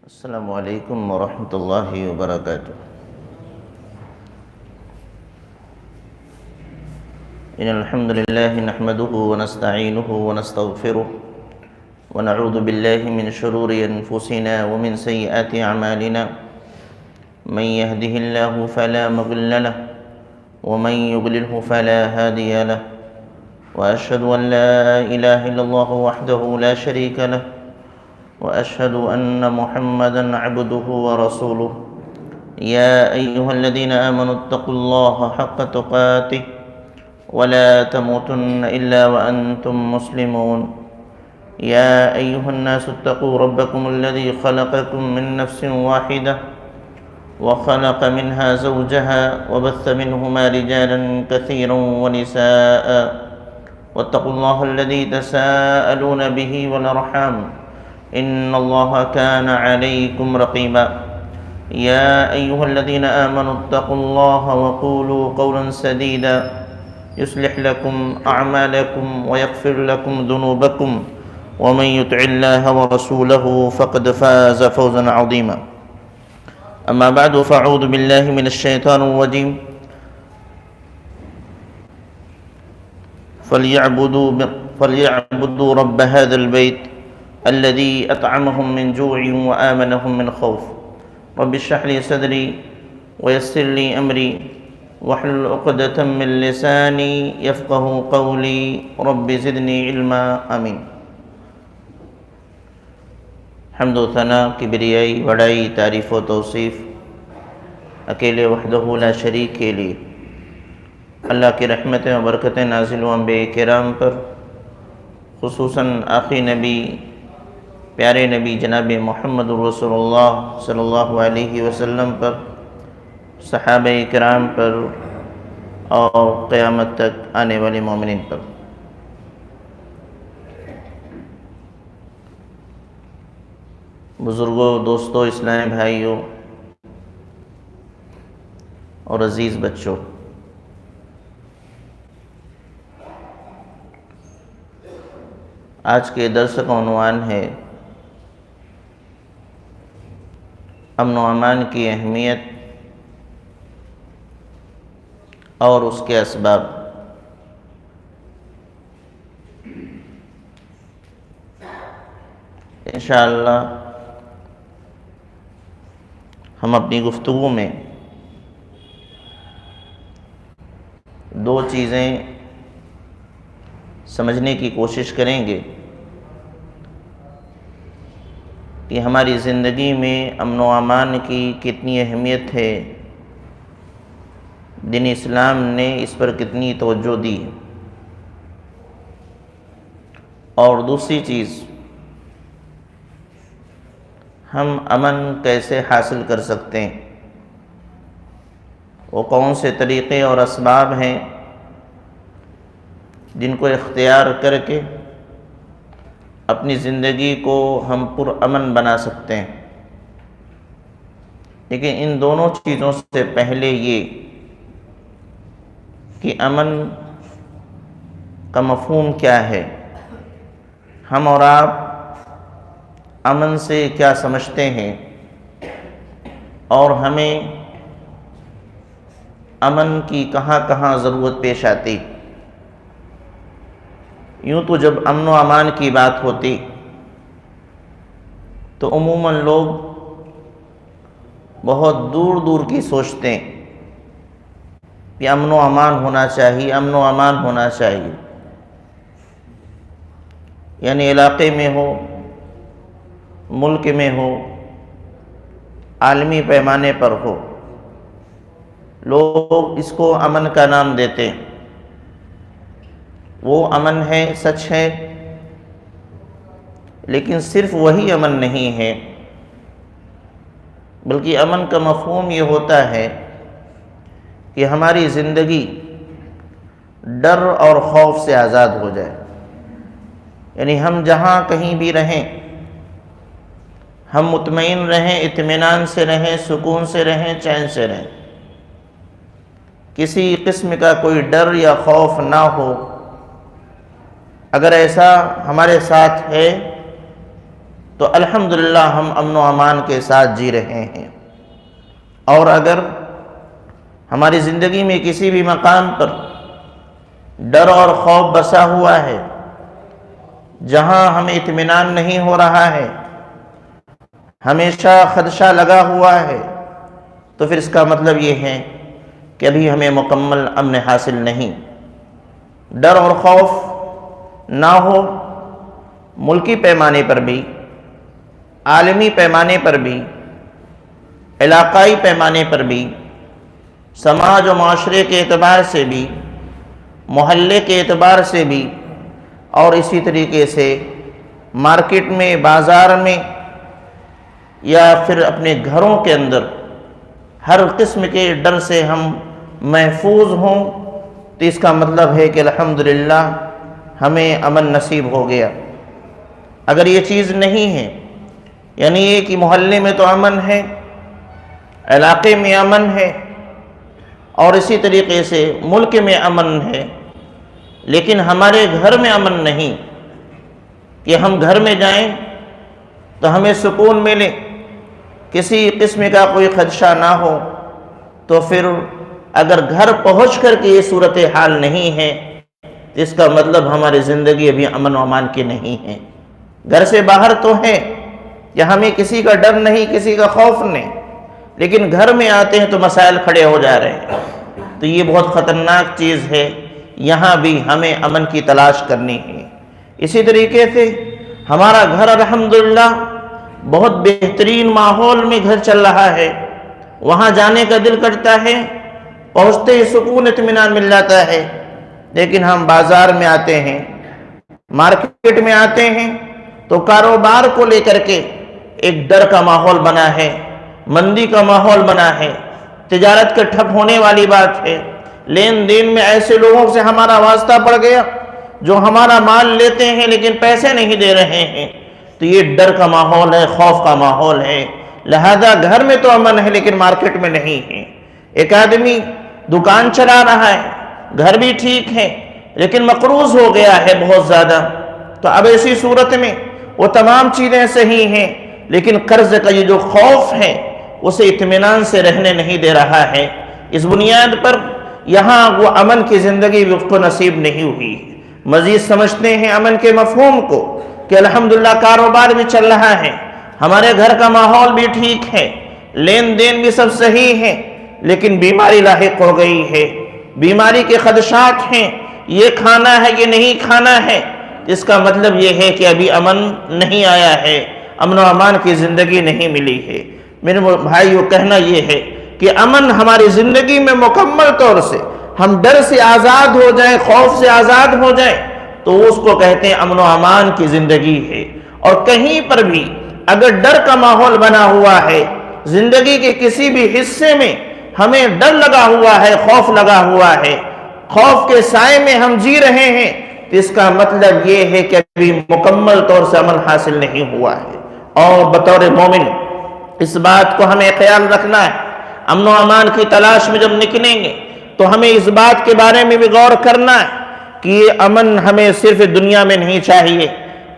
السلام علیکم ورحمۃ اللہ وبرکاتہ۔ ان الحمد للہ نحمده ونستعینه ونستغفره ونعوذ باللہ من شرور انفسنا ومن سیئات اعمالنا من يهده الله فلا مضل له ومن يضلله فلا هادي له واشهد ان لا اله الا الله وحده لا شريك له وأشهد أن محمدًا عبده ورسوله يا أيها الذين آمنوا اتقوا الله حق تقاته ولا تموتن إلا وأنتم مسلمون يا أيها الناس اتقوا ربكم الذي خلقكم من نفس واحدة وخلق منها زوجها وبث منهما رجالا كثيرا ونساء واتقوا الله الذي تساءلون به والأرحام إن الله كان عليكم رقيبا يا أيها الذين آمنوا اتقوا الله وقولوا قولا سديدا يصلح لكم أعمالكم ويغفر لكم ذنوبكم ومن يطع الله ورسوله فقد فاز فوزا عظيما أما بعد فأعوذ بالله من الشيطان الرجيم فليعبدوا رب هذا البيت الذي أطعمهم من جوع وآمنهم من خوف رب اشرح لي صدري ويسر لي أمري واحلل عقدة من لساني يفقهوا قولي رب زدني علما آمين۔ حمد و ثنا، کبریائی، بڑائی، تعریف و توصیف اکیلے وحدہ لا شریک کے لیے۔ اللہ کی رحمتیں و برکتیں نازل ہوں انبیاء کرام پر، خصوصاً آخری نبی پیارے نبی جناب محمد رسول اللہ صلی اللہ علیہ وسلم پر، صحابہ کرام پر اور قیامت تک آنے والے مومنین پر۔ بزرگوں، دوستوں، اسلامی بھائیوں اور عزیز بچوں، آج کے درس کا عنوان ہے امن و امان کی اہمیت اور اس کے اسباب۔ انشاءاللہ ہم اپنی گفتگو میں دو چیزیں سمجھنے کی کوشش کریں گے کہ ہماری زندگی میں امن و امان کی کتنی اہمیت ہے، دین اسلام نے اس پر کتنی توجہ دی، اور دوسری چیز ہم امن کیسے حاصل کر سکتے ہیں، وہ کون سے طریقے اور اسباب ہیں جن کو اختیار کر کے اپنی زندگی کو ہم پرامن بنا سکتے ہیں۔ لیکن ان دونوں چیزوں سے پہلے یہ کہ امن کا مفہوم کیا ہے، ہم اور آپ امن سے کیا سمجھتے ہیں، اور ہمیں امن کی کہاں کہاں ضرورت پیش آتی۔ یوں تو جب امن و امان کی بات ہوتی تو عموماً لوگ بہت دور دور کی سوچتے ہیں کہ امن و امان ہونا چاہیے، امن و امان ہونا چاہیے، یعنی علاقے میں ہو، ملک میں ہو، عالمی پیمانے پر ہو، لوگ اس کو امن کا نام دیتے ہیں۔ وہ امن ہے، سچ ہے، لیکن صرف وہی امن نہیں ہے، بلکہ امن کا مفہوم یہ ہوتا ہے کہ ہماری زندگی ڈر اور خوف سے آزاد ہو جائے، یعنی ہم جہاں کہیں بھی رہیں ہم مطمئن رہیں، اطمینان سے رہیں، سکون سے رہیں، چین سے رہیں، کسی قسم کا کوئی ڈر یا خوف نہ ہو۔ اگر ایسا ہمارے ساتھ ہے تو الحمدللہ ہم امن و امان کے ساتھ جی رہے ہیں۔ اور اگر ہماری زندگی میں کسی بھی مقام پر ڈر اور خوف بسا ہوا ہے، جہاں ہمیں اطمینان نہیں ہو رہا ہے، ہمیشہ خدشہ لگا ہوا ہے، تو پھر اس کا مطلب یہ ہے کہ ابھی ہمیں مکمل امن حاصل نہیں۔ ڈر اور خوف نہ ہو، ملکی پیمانے پر بھی، عالمی پیمانے پر بھی، علاقائی پیمانے پر بھی، سماج و معاشرے کے اعتبار سے بھی، محلے کے اعتبار سے بھی، اور اسی طریقے سے مارکیٹ میں، بازار میں، یا پھر اپنے گھروں کے اندر ہر قسم کے ڈر سے ہم محفوظ ہوں، تو اس کا مطلب ہے کہ الحمدللہ ہمیں امن نصیب ہو گیا۔ اگر یہ چیز نہیں ہے، یعنی یہ کہ محلے میں تو امن ہے، علاقے میں امن ہے، اور اسی طریقے سے ملک میں امن ہے، لیکن ہمارے گھر میں امن نہیں، کہ ہم گھر میں جائیں تو ہمیں سکون ملے، کسی قسم کا کوئی خدشہ نہ ہو، تو پھر اگر گھر پہنچ کر کے یہ صورتحال نہیں ہے تو اس کا مطلب ہماری زندگی ابھی امن و امان کی نہیں ہے۔ گھر سے باہر تو ہے کہ ہمیں کسی کا ڈر نہیں، کسی کا خوف نہیں، لیکن گھر میں آتے ہیں تو مسائل کھڑے ہو جا رہے ہیں، تو یہ بہت خطرناک چیز ہے۔ یہاں بھی ہمیں امن کی تلاش کرنی ہے۔ اسی طریقے سے ہمارا گھر الحمدللہ بہت بہترین ماحول میں گھر چل رہا ہے، وہاں جانے کا دل کرتا ہے، پہنچتے ہی سکون اطمینان مل جاتا ہے، لیکن ہم بازار میں آتے ہیں، مارکیٹ میں آتے ہیں تو کاروبار کو لے کر کے ایک ڈر کا ماحول بنا ہے، مندی کا ماحول بنا ہے، تجارت کے ٹھپ ہونے والی بات ہے، لین دین میں ایسے لوگوں سے ہمارا واسطہ پڑ گیا جو ہمارا مال لیتے ہیں لیکن پیسے نہیں دے رہے ہیں، تو یہ ڈر کا ماحول ہے، خوف کا ماحول ہے۔ لہذا گھر میں تو امن ہے لیکن مارکیٹ میں نہیں ہے۔ ایک آدمی دکان چلا رہا ہے، گھر بھی ٹھیک ہے، لیکن مقروض ہو گیا ہے بہت زیادہ، تو اب ایسی صورت میں وہ تمام چیزیں صحیح ہیں، لیکن قرض کا یہ جو خوف ہے اسے اطمینان سے رہنے نہیں دے رہا ہے۔ اس بنیاد پر یہاں وہ امن کی زندگی بھی اس کو نصیب نہیں ہوئی۔ مزید سمجھتے ہیں امن کے مفہوم کو کہ الحمدللہ کاروبار بھی چل رہا ہے، ہمارے گھر کا ماحول بھی ٹھیک ہے، لین دین بھی سب صحیح ہے، لیکن بیماری لاحق ہو گئی ہے، بیماری کے خدشات ہیں، یہ کھانا ہے یہ نہیں کھانا ہے، اس کا مطلب یہ ہے کہ ابھی امن نہیں آیا ہے، امن و امان کی زندگی نہیں ملی ہے۔ میرے بھائیو، کہنا یہ ہے کہ امن ہماری زندگی میں مکمل طور سے ہم ڈر سے آزاد ہو جائیں، خوف سے آزاد ہو جائیں، تو اس کو کہتے ہیں امن و امان کی زندگی ہے۔ اور کہیں پر بھی اگر ڈر کا ماحول بنا ہوا ہے، زندگی کے کسی بھی حصے میں ہمیں ڈر لگا ہوا ہے، خوف لگا ہوا ہے، خوف کے سائے میں ہم جی رہے ہیں، تو اس کا مطلب یہ ہے کہ ابھی مکمل طور سے امن حاصل نہیں ہوا ہے۔ اور بطور مومن اس بات کو ہمیں خیال رکھنا ہے، امن و امان کی تلاش میں جب نکلیں گے تو ہمیں اس بات کے بارے میں بھی غور کرنا ہے کہ یہ امن ہمیں صرف دنیا میں نہیں چاہیے،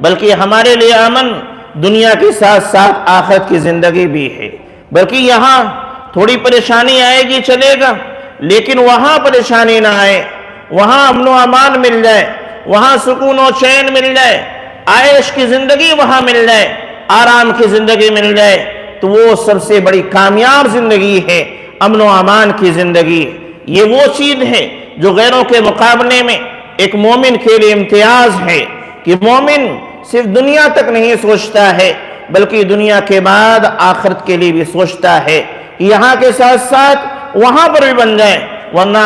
بلکہ ہمارے لیے امن دنیا کے ساتھ ساتھ آخرت کی زندگی بھی ہے۔ بلکہ یہاں تھوڑی پریشانی آئے گی چلے گا، لیکن وہاں پریشانی نہ آئے، وہاں امن و امان مل جائے، وہاں سکون و چین مل جائے، عائش کی زندگی وہاں مل جائے، آرام کی زندگی مل جائے، تو وہ سب سے بڑی کامیاب زندگی ہے، امن و امان کی زندگی۔ یہ وہ چیز ہے جو غیروں کے مقابلے میں ایک مومن کے لیے امتیاز ہے، کہ مومن صرف دنیا تک نہیں سوچتا ہے بلکہ دنیا کے بعد آخرت کے لیے بھی سوچتا ہے، یہاں کے ساتھ ساتھ وہاں پر بھی بن جائیں۔ ورنہ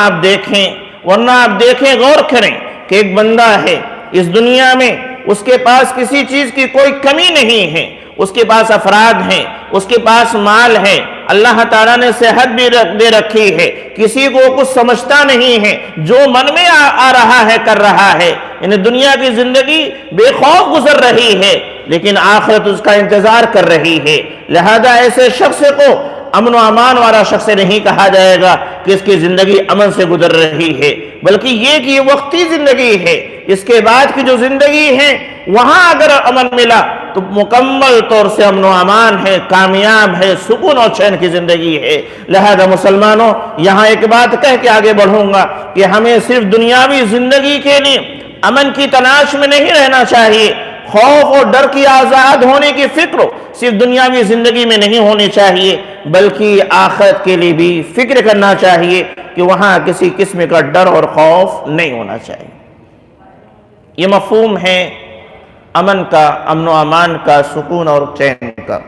آپ دیکھیں غور کریں کہ ایک بندہ ہے اس دنیا میں، اس کے پاس کسی چیز کی کوئی کمی نہیں ہے، اس کے پاس افراد ہیں، اس کے پاس مال ہے، اللہ تعالیٰ نے صحت بھی دے رکھی ہے، کسی کو کچھ سمجھتا نہیں ہے، جو من میں آ رہا ہے کر رہا ہے، یعنی دنیا کی زندگی بے خوف گزر رہی ہے، لیکن آخرت اس کا انتظار کر رہی ہے۔ لہذا ایسے شخص کو امن و امان والا شخص نہیں کہا جائے گا کہ اس کی زندگی امن سے گزر رہی ہے، بلکہ یہ کہ یہ وقتی زندگی ہے، اس کے بعد کی جو زندگی ہے وہاں اگر امن ملا تو مکمل طور سے امن و امان ہے، کامیاب ہے، سکون اور چین کی زندگی ہے۔ لہذا مسلمانوں، یہاں ایک بات کہہ کے آگے بڑھوں گا کہ ہمیں صرف دنیاوی زندگی کے لیے امن کی تلاش میں نہیں رہنا چاہیے، خوف اور ڈر کی آزاد ہونے کی فکر صرف دنیاوی زندگی میں نہیں ہونی چاہیے، بلکہ آخرت کے لیے بھی فکر کرنا چاہیے کہ وہاں کسی قسم کا ڈر اور خوف نہیں ہونا چاہیے۔ یہ مفہوم ہے امن کا، امن و امان کا، سکون اور چین کا۔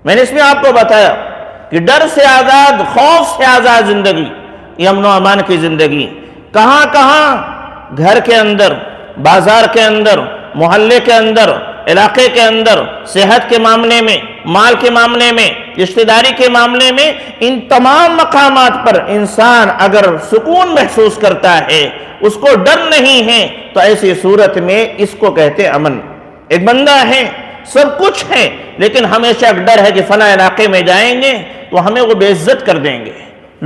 میں نے اس میں آپ کو بتایا کہ ڈر سے آزاد، خوف سے آزاد زندگی، یہ امن و امان کی زندگی کہاں کہاں؟ گھر کے اندر، بازار کے اندر، محلے کے اندر، علاقے کے اندر، صحت کے معاملے میں، مال کے معاملے میں، رشتہ داری کے معاملے میں، ان تمام مقامات پر انسان اگر سکون محسوس کرتا ہے، اس کو ڈر نہیں ہے، تو ایسی صورت میں اس کو کہتے امن۔ ایک بندہ ہے، سب کچھ ہے، لیکن ہمیشہ ایک ڈر ہے کہ فلاں علاقے میں جائیں گے تو ہمیں وہ بے عزت کر دیں گے،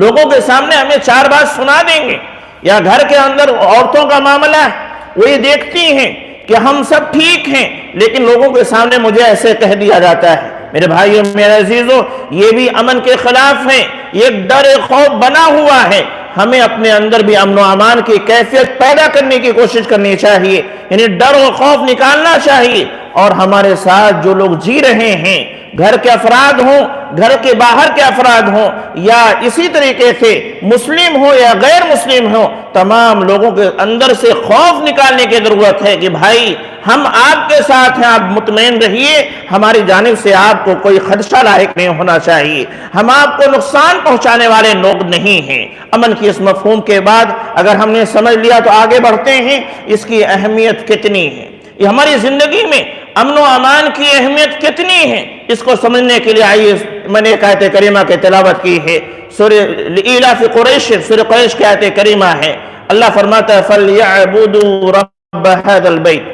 لوگوں کے سامنے ہمیں چار بات سنا دیں گے۔ یا گھر کے اندر عورتوں کا معاملہ ہے، وہ یہ دیکھتی ہیں کہ ہم سب ٹھیک ہیں لیکن لوگوں کے سامنے مجھے ایسے کہہ دیا جاتا ہے۔ میرے بھائیوں، میرے عزیزوں، یہ بھی امن کے خلاف ہے، یہ ڈر خوف بنا ہوا ہے۔ ہمیں اپنے اندر بھی امن و امان کی کیفیت پیدا کرنے کی کوشش کرنی چاہیے، یعنی ڈر و خوف نکالنا چاہیے۔ اور ہمارے ساتھ جو لوگ جی رہے ہیں، گھر کے افراد ہوں، گھر کے باہر کے افراد ہوں، یا اسی طریقے سے مسلم ہو یا غیر مسلم ہو، تمام لوگوں کے اندر سے خوف نکالنے کی ضرورت ہے کہ بھائی ہم آپ کے ساتھ ہیں، آپ مطمئن رہیے، ہماری جانب سے آپ کو کوئی خدشہ لاحق نہیں ہونا چاہیے، ہم آپ کو نقصان پہنچانے والے لوگ نہیں ہیں۔ امن کی اس مفہوم کے بعد اگر ہم نے سمجھ لیا تو آگے بڑھتے ہیں، اس کی اہمیت کتنی ہے، یہ ہماری زندگی میں امن و امان کی اہمیت کتنی ہے، اس کو سمجھنے کے لیے آئیے میں نے ایک آیت کریمہ کی تلاوت کی ہے۔ سورہ لإیلاف قریش، سورہ قریش کی آیت کریمہ ہے۔ اللہ فرماتا ہے فَلْيَعْبُدُوا رَبَّ هَذَا الْبَيْتِ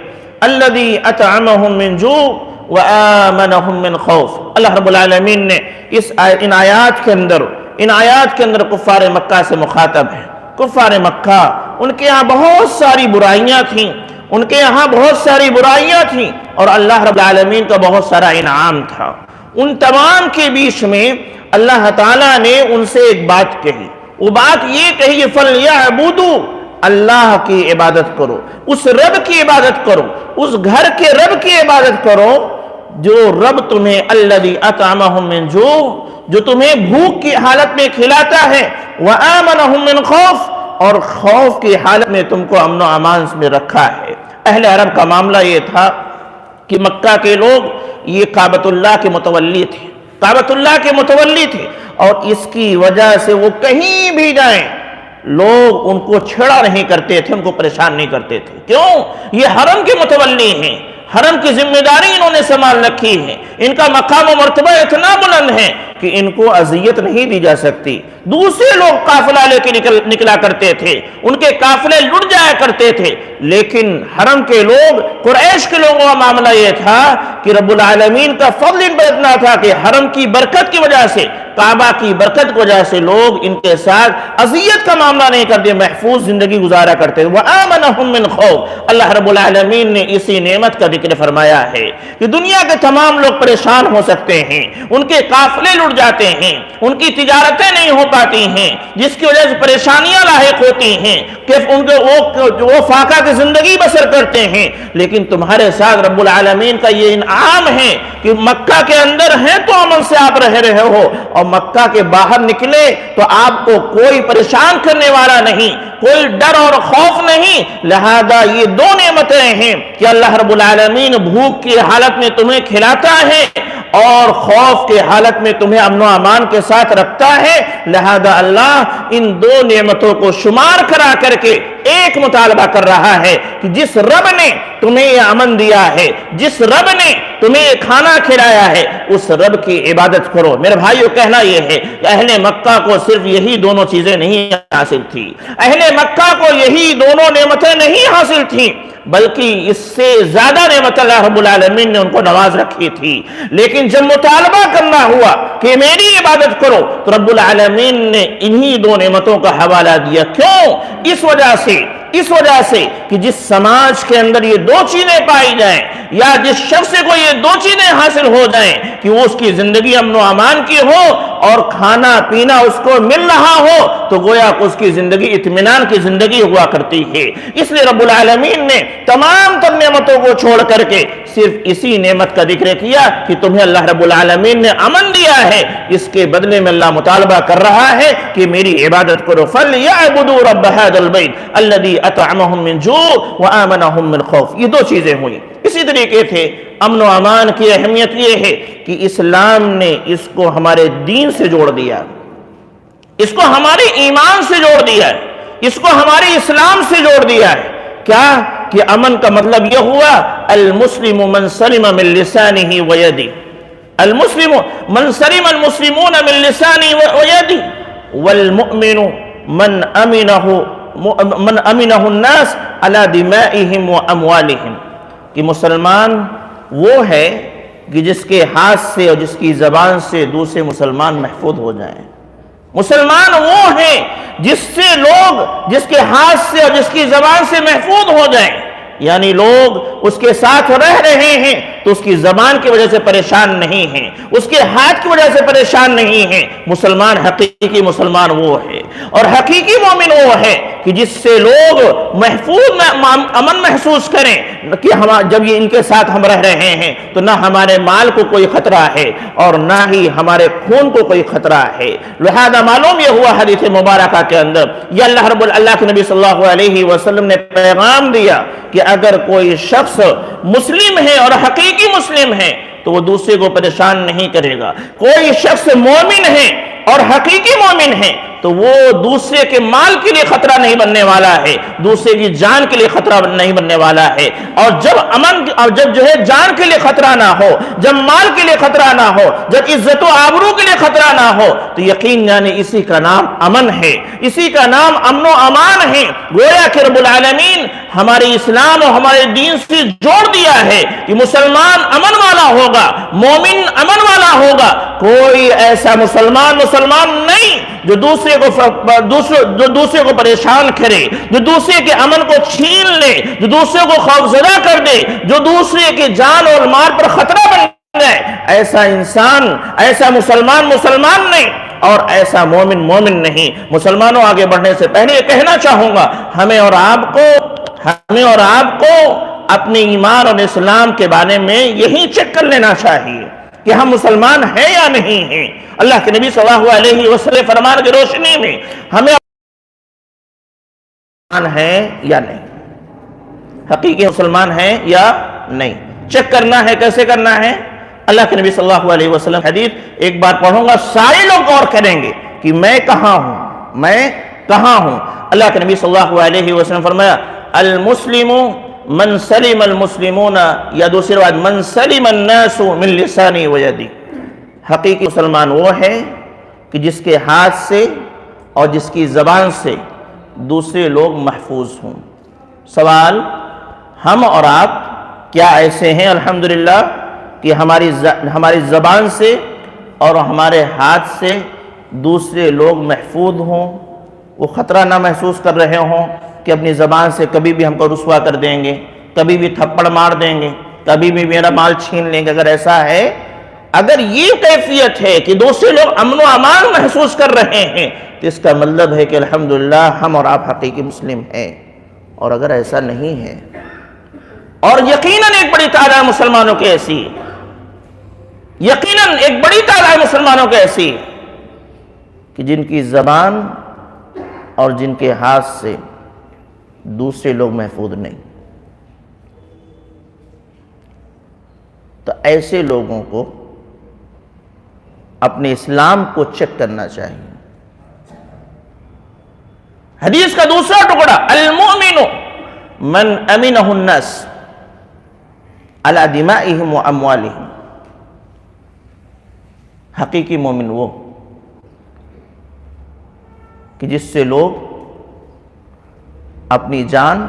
الَّذِي أَطْعَمَهُم مِّن جُوعٍ وَآمَنَهُم مِّن خَوْفٍ۔ اللہ رب العالمین نے ان آیات کے اندر کفار مکہ سے مخاطب ہے۔ کفار مکہ، ان کے یہاں بہت ساری برائیاں تھیں، اور اللہ رب العالمین کا بہت سارا انعام تھا۔ ان تمام کے بیچ میں اللہ تعالیٰ نے ان سے ایک بات کہی، وہ بات یہ کہی فَلْيَعْبُدُوا، اللہ کی عبادت کرو، اس رب کی عبادت کرو، اس گھر کے رب کی عبادت کرو جو رب تمہیں الَّذِي أَطْعَمَهُم مِّن جُوعٍ، جو تمہیں بھوک کی حالت میں کھلاتا ہے، وَآمَنَهُم مِّن خَوْفٍ، اور خوف کی حالت میں تم کو امن و امان میں رکھا ہے۔ اہل عرب کا معاملہ یہ تھا کہ مکہ کے لوگ یہ کعبۃ اللہ کے متولی تھے، اور اس کی وجہ سے وہ کہیں بھی جائیں لوگ ان کو چھیڑا نہیں کرتے تھے، ان کو پریشان نہیں کرتے تھے۔ کیوں؟ یہ حرم کے متولی ہیں، حرم کی ذمہ داری انہوں نے سنبھال رکھی ہے، ان کا مقام و مرتبہ اتنا بلند ہے کہ ان کو اذیت نہیں دی جا سکتی۔ دوسرے لوگ قافلہ لے کے نکلا کرتے تھے، ان کے قافلے لٹ جایا کرتے تھے، لیکن حرم کے لوگ، قریش کے لوگوں کا معاملہ یہ تھا کہ رب العالمین کا فضل ان پر اتنا تھا کہ حرم کی برکت کی وجہ سے، کعبہ کی برکت کی وجہ سے لوگ ان کے ساتھ اذیت کا معاملہ نہیں کرتے، محفوظ زندگی گزارا کرتے۔ وَآمَنَهُم مِّن خَوْفٍ، اللہ رب العالمین نے اسی نعمت کا ذکر فرمایا ہے کہ دنیا کے تمام لوگ پریشان ہو سکتے ہیں، ان کے قافلے لٹ جاتے ہیں، ان کی تجارتیں نہیں ہو پاتی ہیں، جس کی وجہ سے پریشانیاں لاحق ہوتی ہیں کہ ان کے وہ فاقہ کی زندگی بسر کرتے ہیں، لیکن تمہارے ساتھ رب العالمین کا یہ انعام ہے کہ مکہ کے اندر ہیں تو امن سے آپ رہے ہو، اور مکہ کے باہر نکلے تو آپ کو کوئی پریشان کرنے والا نہیں، کوئی ڈر اور خوف نہیں۔ لہذا یہ دو نعمتیں ہیں کہ اللہ رب العالمین بھوک کی حالت میں تمہیں کھلاتا ہے اور خوف کے حالت میں تمہیں امن و امان کے ساتھ رکھتا ہے۔ لہذا اللہ ان دو نعمتوں کو شمار کرا کر کے ایک مطالبہ کر رہا ہے کہ جس رب نے تمہیں یہ امن دیا ہے، جس رب نے تمہیں کھانا کھلایا ہے، اس رب کی عبادت کرو۔ میرے بھائیو، کہنا یہ ہے کہ اہل مکہ کو صرف یہی دونوں چیزیں نہیں حاصل تھی، اہل مکہ کو یہی دونوں نعمتیں نہیں حاصل تھیں، بلکہ اس سے زیادہ نعمت اللہ رب العالمین نے ان کو نواز رکھی تھی۔ لیکن جب مطالبہ کرنا ہوا کہ میری عبادت کرو تو رب العالمین نے انہی دو نعمتوں کا حوالہ دیا۔ کیوں؟ اس وجہ سے کہ جس سماج کے اندر یہ دو چیزیں پائی جائیں، یا جس شخص کو یہ دو چیزیں حاصل ہو جائیں کہ وہ اس کی زندگی امن و امان کی ہو اور کھانا پینا اس کو مل رہا ہو، تو گویا کہ اس کی زندگی اطمینان کی زندگی ہوا کرتی ہے۔ اس لیے رب العالمین نے تمام تر نعمتوں کو چھوڑ کر کے صرف اسی نعمت کا ذکر کیا کہ تمہیں اللہ رب العالمین نے امن دیا ہے، اس کے بدلے میں اللہ مطالبہ کر رہا ہے کہ میری عبادت کرو۔ فَلْيَعْبُدُوا رَبَّ هَذَا الْبَيْتِ الَّذِي أَطْعَمَهُم مِّن جُوعٍ وَآمَنَهُم مِّنْ خَوْفٍ۔ یہ دو چیزیں ہوئی۔ اسی طریقے سے امن و امان کی اہمیت یہ ہے کہ اسلام نے اس کو ہمارے دین سے جوڑ دیا، اس کو ہمارے ایمان سے جوڑ دیا ہے، اس کو ہمارے اسلام سے جوڑ دیا ہے۔ کیا کہ امن کا مطلب یہ ہوا المسلم من سلم من لسانه ويده، المسلم من سلم المسلمون من لسانه ويده، والمؤمن من امنه الناس على دمائهم واموالهم، کہ مسلمان وہ ہے کہ جس کے ہاتھ سے اور جس کی زبان سے دوسرے مسلمان محفوظ ہو جائیں۔ مسلمان وہ ہے جس کے ہاتھ سے اور جس کی زبان سے محفوظ ہو جائیں، یعنی لوگ اس کے ساتھ رہ رہے ہیں تو اس کی زبان کی وجہ سے پریشان نہیں ہیں، اس کے ہاتھ کی وجہ سے پریشان نہیں ہیں۔ مسلمان، حقیقی مسلمان وہ ہے، اور حقیقی مومن وہ ہے کہ جس سے لوگ محفوظ امن محسوس کریں کہ جب یہ ان کے ساتھ ہم رہ رہے ہیں تو نہ ہمارے مال کو کوئی خطرہ ہے اور نہ ہی ہمارے خون کو کوئی خطرہ ہے۔ لہذا معلوم یہ ہوا حدیث مبارکہ کے اندر، یہ اللہ کے نبی صلی اللہ علیہ وسلم نے پیغام دیا کہ اگر کوئی شخص مسلم ہے اور حقیقی مسلم ہے تو وہ دوسرے کو پریشان نہیں کرے گا۔ کوئی شخص مومن ہے اور حقیقی مومن ہے تو وہ دوسرے کے مال کے لیے خطرہ نہیں بننے والا ہے، دوسرے کی جان کے لیے خطرہ نہیں بننے والا ہے۔ اور جب جو ہے جان کے لیے خطرہ نہ ہو، جب مال کے لیے خطرہ نہ ہو، جب عزت و آبرو کے لیے خطرہ نہ ہو، تو یقین یعنی اسی کا نام امن ہے، اسی کا نام امن و امان ہے۔ گویا کہ رب العالمین ہمارے اسلام اور ہمارے دین سے جوڑ دیا ہے کہ مسلمان امن والا ہوگا، مومن امن والا ہوگا۔ کوئی ایسا مسلمان نہیں جو دوسرے کو پریشان کرے، جو دوسرے کے امن کو چھین لے، جو دوسرے کو خوفزدہ کر دے، جو دوسرے کی جان اور مال پر خطرہ بن جائے، ایسا انسان، ایسا مسلمان نہیں، اور ایسا مومن نہیں۔ مسلمانوں، آگے بڑھنے سے پہلے یہ کہنا چاہوں گا، ہمیں اور آپ کو اپنے ایمان اور اسلام کے بارے میں یہی چیک کر لینا چاہیے کہ ہم مسلمان ہیں یا نہیں ہیں۔ اللہ کے نبی صلی اللہ علیہ وسلم فرمان کی روشنی میں ہمیں مسلمان ہیں یا نہیں، حقیقی مسلمان ہیں یا نہیں، چیک کرنا ہے۔ کیسے کرنا ہے؟ اللہ کے نبی صلی اللہ علیہ وسلم حدیث ایک بار پڑھوں گا، سارے لوگ غور کریں گے کہ میں کہاں ہوں۔ اللہ کے نبی صلی اللہ علیہ وسلم فرمایا، المسلم من سلم المسلمون، یا دوسری بات من سلم الناس من لسانی ویدی۔ حقیقی مسلمان وہ ہے کہ جس کے ہاتھ سے اور جس کی زبان سے دوسرے لوگ محفوظ ہوں۔ سوال، ہم اور آپ کیا ایسے ہیں الحمدللہ کہ ہماری زبان سے اور ہمارے ہاتھ سے دوسرے لوگ محفوظ ہوں، وہ خطرہ نہ محسوس کر رہے ہوں کہ اپنی زبان سے کبھی بھی ہم کو رسوا کر دیں گے، کبھی بھی تھپڑ مار دیں گے، کبھی بھی میرا مال چھین لیں گے؟ اگر ایسا ہے، اگر یہ کیفیت ہے کہ دوسرے لوگ امن و امان محسوس کر رہے ہیں، تو اس کا مطلب ہے کہ الحمدللہ ہم اور آپ حقیقی مسلم ہیں۔ اور اگر ایسا نہیں ہے، اور یقیناً ایک بڑی تعداد مسلمانوں کے ایسی ہے، یقیناً ایک بڑی تعداد مسلمانوں کے ایسی ہے کہ جن کی زبان اور جن کے ہاتھ سے دوسرے لوگ محفوظ نہیں، تو ایسے لوگوں کو اپنے اسلام کو چیک کرنا چاہیے۔ حدیث کا دوسرا ٹکڑا، المؤمن من امنہ الناس، علی دمائہم و اموالہم. حقیقی مومن وہ کہ جس سے لوگ اپنی جان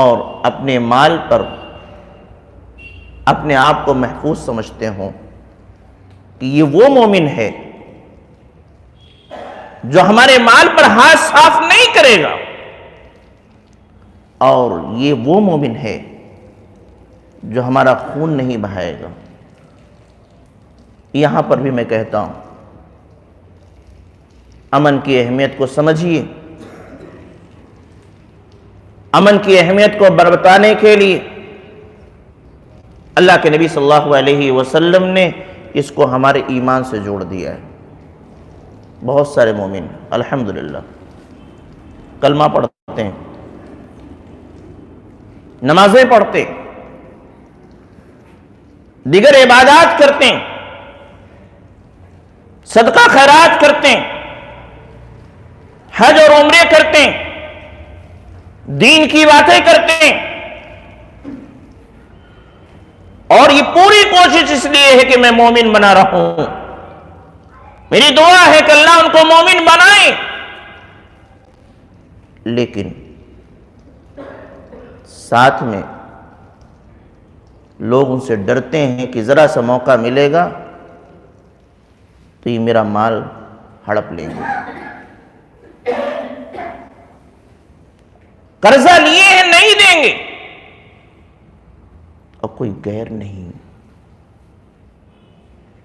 اور اپنے مال پر اپنے آپ کو محفوظ سمجھتے ہوں کہ یہ وہ مومن ہے جو ہمارے مال پر ہاتھ صاف نہیں کرے گا، اور یہ وہ مومن ہے جو ہمارا خون نہیں بہائے گا. یہاں پر بھی میں کہتا ہوں امن کی اہمیت کو سمجھیے. امن کی اہمیت کو بتانے کے لیے اللہ کے نبی صلی اللہ علیہ وسلم نے اس کو ہمارے ایمان سے جوڑ دیا ہے. بہت سارے مومن الحمدللہ کلمہ پڑھتے ہیں، نمازیں پڑھتے، دیگر عبادات کرتے ہیں، صدقہ خیرات کرتے ہیں، حج اور عمرے کرتے ہیں، دین کی باتیں کرتے ہیں، اور یہ پوری کوشش اس لیے ہے کہ میں مومن بنا رہا ہوں. میری دعا ہے کہ اللہ ان کو مومن بنائے. لیکن ساتھ میں لوگ ان سے ڈرتے ہیں کہ ذرا سا موقع ملے گا تو یہ میرا مال ہڑپ لیں گے، قرضہ لیے ہیں نہیں دیں گے. اور کوئی غیر نہیں،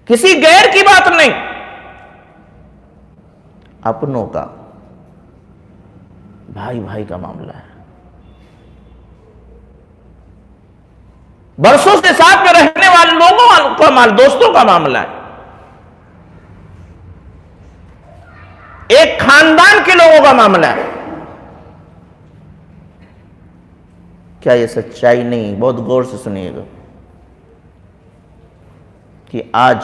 کسی غیر کی بات نہیں، اپنوں کا، بھائی بھائی کا معاملہ ہے. برسوں سے ساتھ میں رہنے والے لوگوں کا مال، دوستوں کا معاملہ ہے، ایک خاندان کے لوگوں کا معاملہ ہے. کیا یہ سچائی نہیں؟ بہت غور سے سنیے گا کہ آج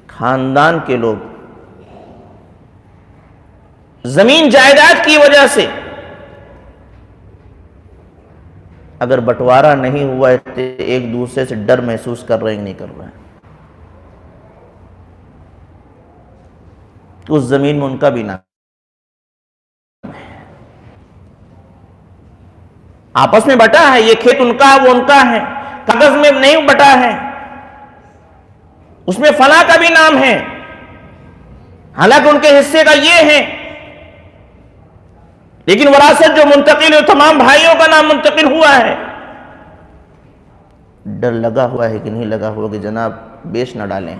خاندان کے لوگ زمین جائیداد کی وجہ سے اگر بٹوارا نہیں ہوا ہے تو ایک دوسرے سے ڈر محسوس کر رہے ہیں نہیں کر رہے ہیں. اس زمین میں ان کا بھی نام ہے، آپس میں بٹا ہے، یہ کھیت ان کا ہے وہ ان کا ہے، کاغذ میں نہیں بٹا ہے، اس میں فلاں کا بھی نام ہے، حالانکہ ان کے حصے کا یہ ہے، لیکن وراثت جو منتقل ہے تمام بھائیوں کا نام منتقل ہوا ہے. ڈر لگا ہوا ہے کہ نہیں لگا ہوا کہ جناب بیچ نہ ڈالیں،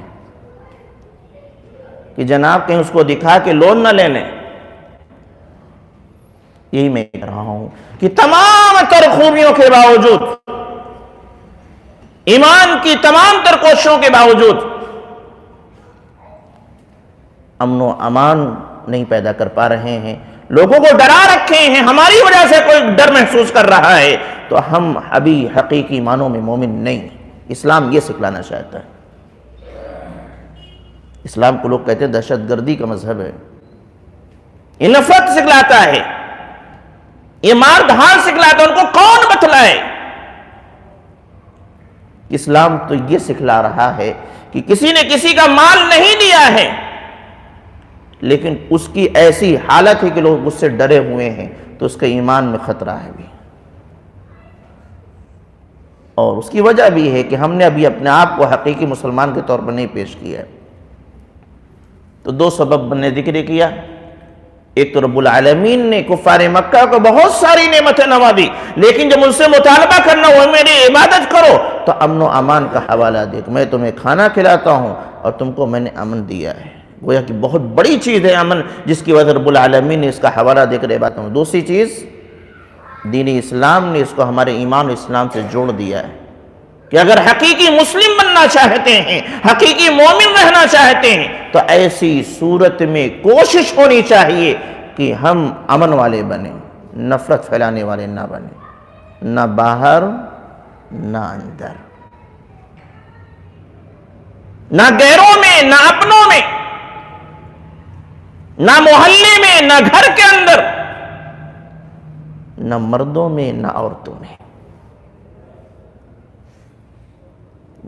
کہ جناب کہیں اس کو دکھا کے لون نہ لے لیں. یہی میں کہہ رہا ہوں کہ تمام تر خوبیوں کے باوجود، ایمان کی تمام تر کوششوں کے باوجود امن و امان نہیں پیدا کر پا رہے ہیں، لوگوں کو ڈرا رکھے ہیں. ہماری وجہ سے کوئی ڈر محسوس کر رہا ہے تو ہم ابھی حقیقی معنوں میں مومن نہیں. اسلام یہ سکھلانا چاہتا ہے. اسلام کو لوگ کہتے ہیں دہشت گردی کا مذہب ہے، یہ نفرت سکھلاتا ہے، یہ مار دھار سکھلاتا ہے. ان کو کون بتلائے؟ اسلام تو یہ سکھلا رہا ہے کہ کسی نے کسی کا مال نہیں لیا ہے، لیکن اس کی ایسی حالت ہے کہ لوگ اس سے ڈرے ہوئے ہیں تو اس کے ایمان میں خطرہ ہے بھی. اور اس کی وجہ بھی ہے کہ ہم نے ابھی اپنے آپ کو حقیقی مسلمان کے طور پر نہیں پیش کیا ہے. تو دو سبب نے ذکر کیا. ایک تو رب العالمین نے کفار مکہ کو بہت ساری نعمتیں نوازی، لیکن جب ان سے مطالبہ کرنا وہ میری عبادت کرو تو امن و امان کا حوالہ دے کہ میں تمہیں کھانا کھلاتا ہوں اور تم کو میں نے امن دیا ہے. گویا کہ بہت بڑی چیز ہے امن، جس کی وجہ رب العالمین نے اس کا حوالہ دے کر عبادت ہوں. دوسری چیز دین اسلام نے اس کو ہمارے ایمان و اسلام سے جوڑ دیا ہے کہ اگر حقیقی مسلم بننا چاہتے ہیں، حقیقی مومن رہنا چاہتے ہیں تو ایسی صورت میں کوشش ہونی چاہیے کہ ہم امن والے بنیں، نفرت پھیلانے والے نہ بنیں، نہ باہر نہ اندر، نہ غیروں میں نہ اپنوں میں، نہ محلے میں نہ گھر کے اندر، نہ مردوں میں نہ عورتوں میں،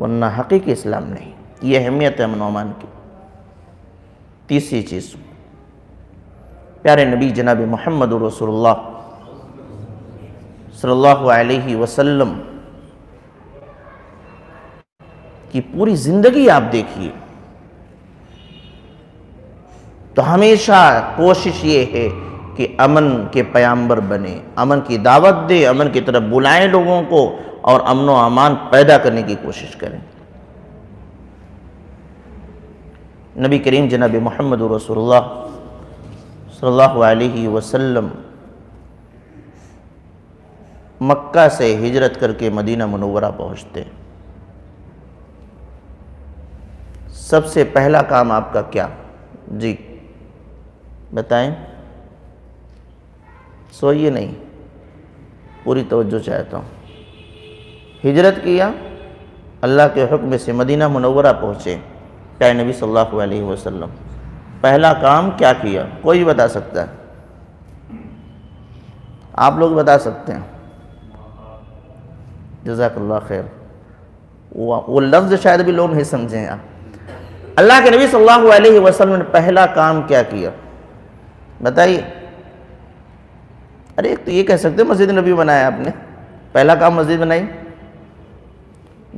ورنہ حقیقی اسلام نہیں۔ یہ اہمیت ہے امن و امان کی۔ تیسری چیز، پیارے نبی جناب محمد رسول اللہ صلی اللہ علیہ وسلم کی پوری زندگی آپ دیکھیے تو ہمیشہ کوشش یہ ہے کہ امن کے پیامبر بنے، امن کی دعوت دے، امن کی طرف بلائیں لوگوں کو، اور امن و امان پیدا کرنے کی کوشش کریں۔ نبی کریم جناب محمد رسول اللہ صلی اللہ علیہ وسلم مکہ سے ہجرت کر کے مدینہ منورہ پہنچتے، سب سے پہلا کام آپ کا کیا؟ جی بتائیں، سوئیے نہیں، پوری توجہ چاہتا ہوں۔ ہجرت کیا، اللہ کے حکم سے مدینہ منورہ پہنچے پیارے نبی صلی اللہ علیہ وسلم، پہلا کام کیا کیا؟ کوئی بتا سکتا ہے؟ آپ لوگ بتا سکتے ہیں؟ جزاک اللہ خیر۔ وہ لفظ شاید بھی لوگ نہیں سمجھیں آپ۔ اللہ کے نبی صلی اللہ علیہ وسلم نے پہلا کام کیا کیا بتائیے؟ ارے ایک تو یہ کہہ سکتے مسجد نبی بنایا آپ نے، پہلا کام مسجد بنائی۔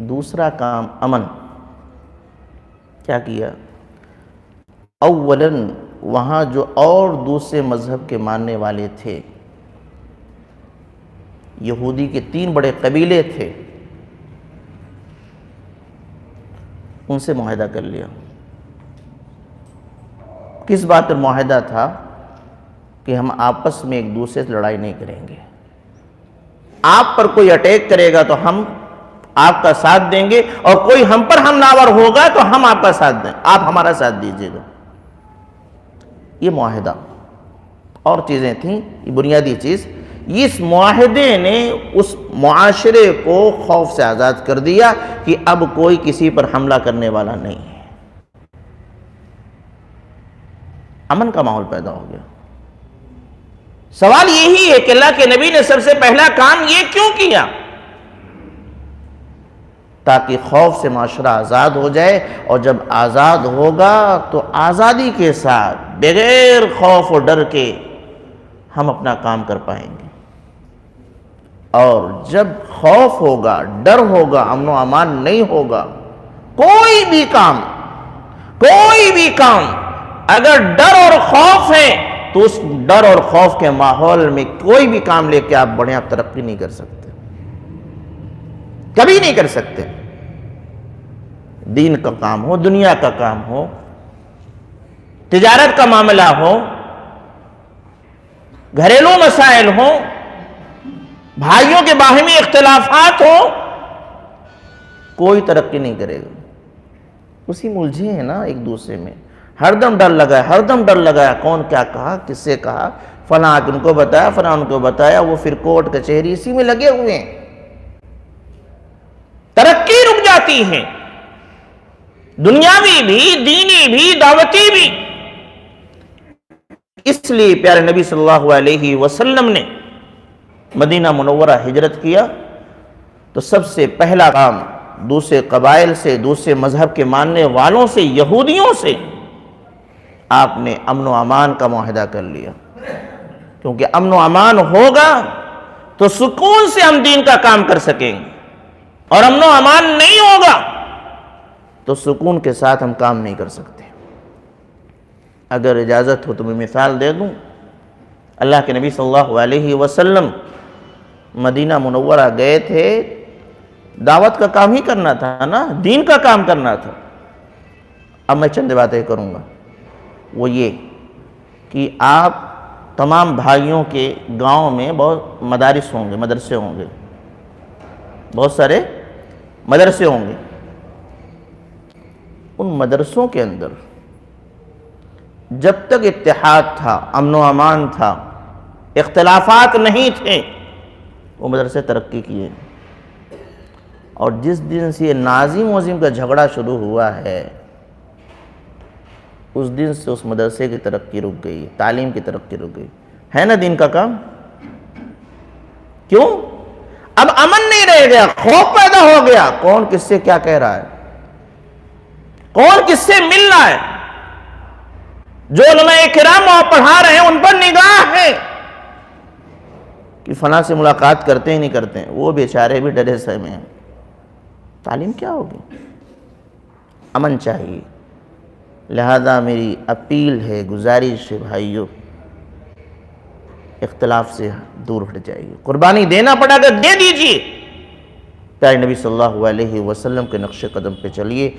دوسرا کام امن، کیا کیا؟ اولاً وہاں جو اور دوسرے مذہب کے ماننے والے تھے، یہودی کے 3 بڑے قبیلے تھے، ان سے معاہدہ کر لیا۔ کس بات پر معاہدہ تھا؟ کہ ہم آپس میں ایک دوسرے سے لڑائی نہیں کریں گے، آپ پر کوئی اٹیک کرے گا تو ہم آپ کا ساتھ دیں گے، اور کوئی ہم پر حملہ آور ہوگا تو ہم آپ کا ساتھ دیں، آپ ہمارا ساتھ دیجیے گا۔ یہ معاہدہ، اور چیزیں تھیں، یہ بنیادی چیز، اس معاہدے نے اس معاشرے کو خوف سے آزاد کر دیا کہ اب کوئی کسی پر حملہ کرنے والا نہیں ہے، امن کا ماحول پیدا ہو گیا۔ سوال یہی ہے کہ اللہ کے نبی نے سب سے پہلا کام یہ کیوں کیا؟ تاکہ خوف سے معاشرہ آزاد ہو جائے، اور جب آزاد ہوگا تو آزادی کے ساتھ بغیر خوف اور ڈر کے ہم اپنا کام کر پائیں گے، اور جب خوف ہوگا، ڈر ہوگا، امن و امان نہیں ہوگا، کوئی بھی کام اگر ڈر اور خوف ہے تو اس ڈر اور خوف کے ماحول میں کوئی بھی کام لے کے آپ بڑھیں، آپ ترقی نہیں کر سکتے، کبھی نہیں کر سکتے۔ دین کا کام ہو، دنیا کا کام ہو، تجارت کا معاملہ ہو، گھریلو مسائل ہو، بھائیوں کے باہمی اختلافات ہو، کوئی ترقی نہیں کرے گا۔ اسی ملجھے ہیں نا ایک دوسرے میں، ہر دم ڈر لگایا، کون کیا کہا، کس سے کہا، فلاں ان کو بتایا، فلاں ان کو بتایا، وہ پھر کورٹ کچہری اسی میں لگے ہوئے ہیں، ترقی رک جاتی ہے، دنیاوی بھی، دینی بھی، دعوتی بھی۔ اس لیے پیارے نبی صلی اللہ علیہ وسلم نے مدینہ منورہ ہجرت کیا تو سب سے پہلا کام دوسرے قبائل سے، دوسرے مذہب کے ماننے والوں سے، یہودیوں سے آپ نے امن و امان کا معاہدہ کر لیا، کیونکہ امن و امان ہوگا تو سکون سے ہم دین کا کام کر سکیں گے، اور امن و امان نہیں ہوگا تو سکون کے ساتھ ہم کام نہیں کر سکتے۔ اگر اجازت ہو تو میں مثال دے دوں، اللہ کے نبی صلی اللہ علیہ وسلم مدینہ منورہ گئے تھے، دعوت کا کام ہی کرنا تھا نا، دین کا کام کرنا تھا۔ اب میں چند باتیں کروں گا، وہ یہ کہ آپ تمام بھائیوں کے گاؤں میں بہت مدارس ہوں گے، مدرسے ہوں گے، بہت سارے مدرسے ہوں گے۔ ان مدرسوں کے اندر جب تک اتحاد تھا، امن و امان تھا، اختلافات نہیں تھے، وہ مدرسے ترقی کیے، اور جس دن سے یہ ناظم وزیم کا جھگڑا شروع ہوا ہے، اس دن سے اس مدرسے کی ترقی رک گئی، تعلیم کی ترقی رک گئی۔ ہے نا دین کا کام؟ کیوں؟ اب امن نہیں رہ گیا، خوف پیدا ہو گیا، کون کس سے کیا کہہ رہا ہے، کون کس سے مل رہا ہے۔ جو علماء کرام وہاں پڑھا رہے ہیں ان پر نگاہ ہے کہ فلاں سے ملاقات کرتے ہی نہیں کرتے ہیں، وہ بیچارے بھی ڈرے سہمے ہیں۔ تعلیم کیا ہوگی؟ امن چاہیے۔ لہذا میری اپیل ہے، گزارش ہے بھائیوں، اختلاف سے دور ہٹ جائیے، قربانی دینا پڑا کر دے دیجئے، پیارے نبی صلی اللہ علیہ وسلم کے نقش قدم پہ چلیے،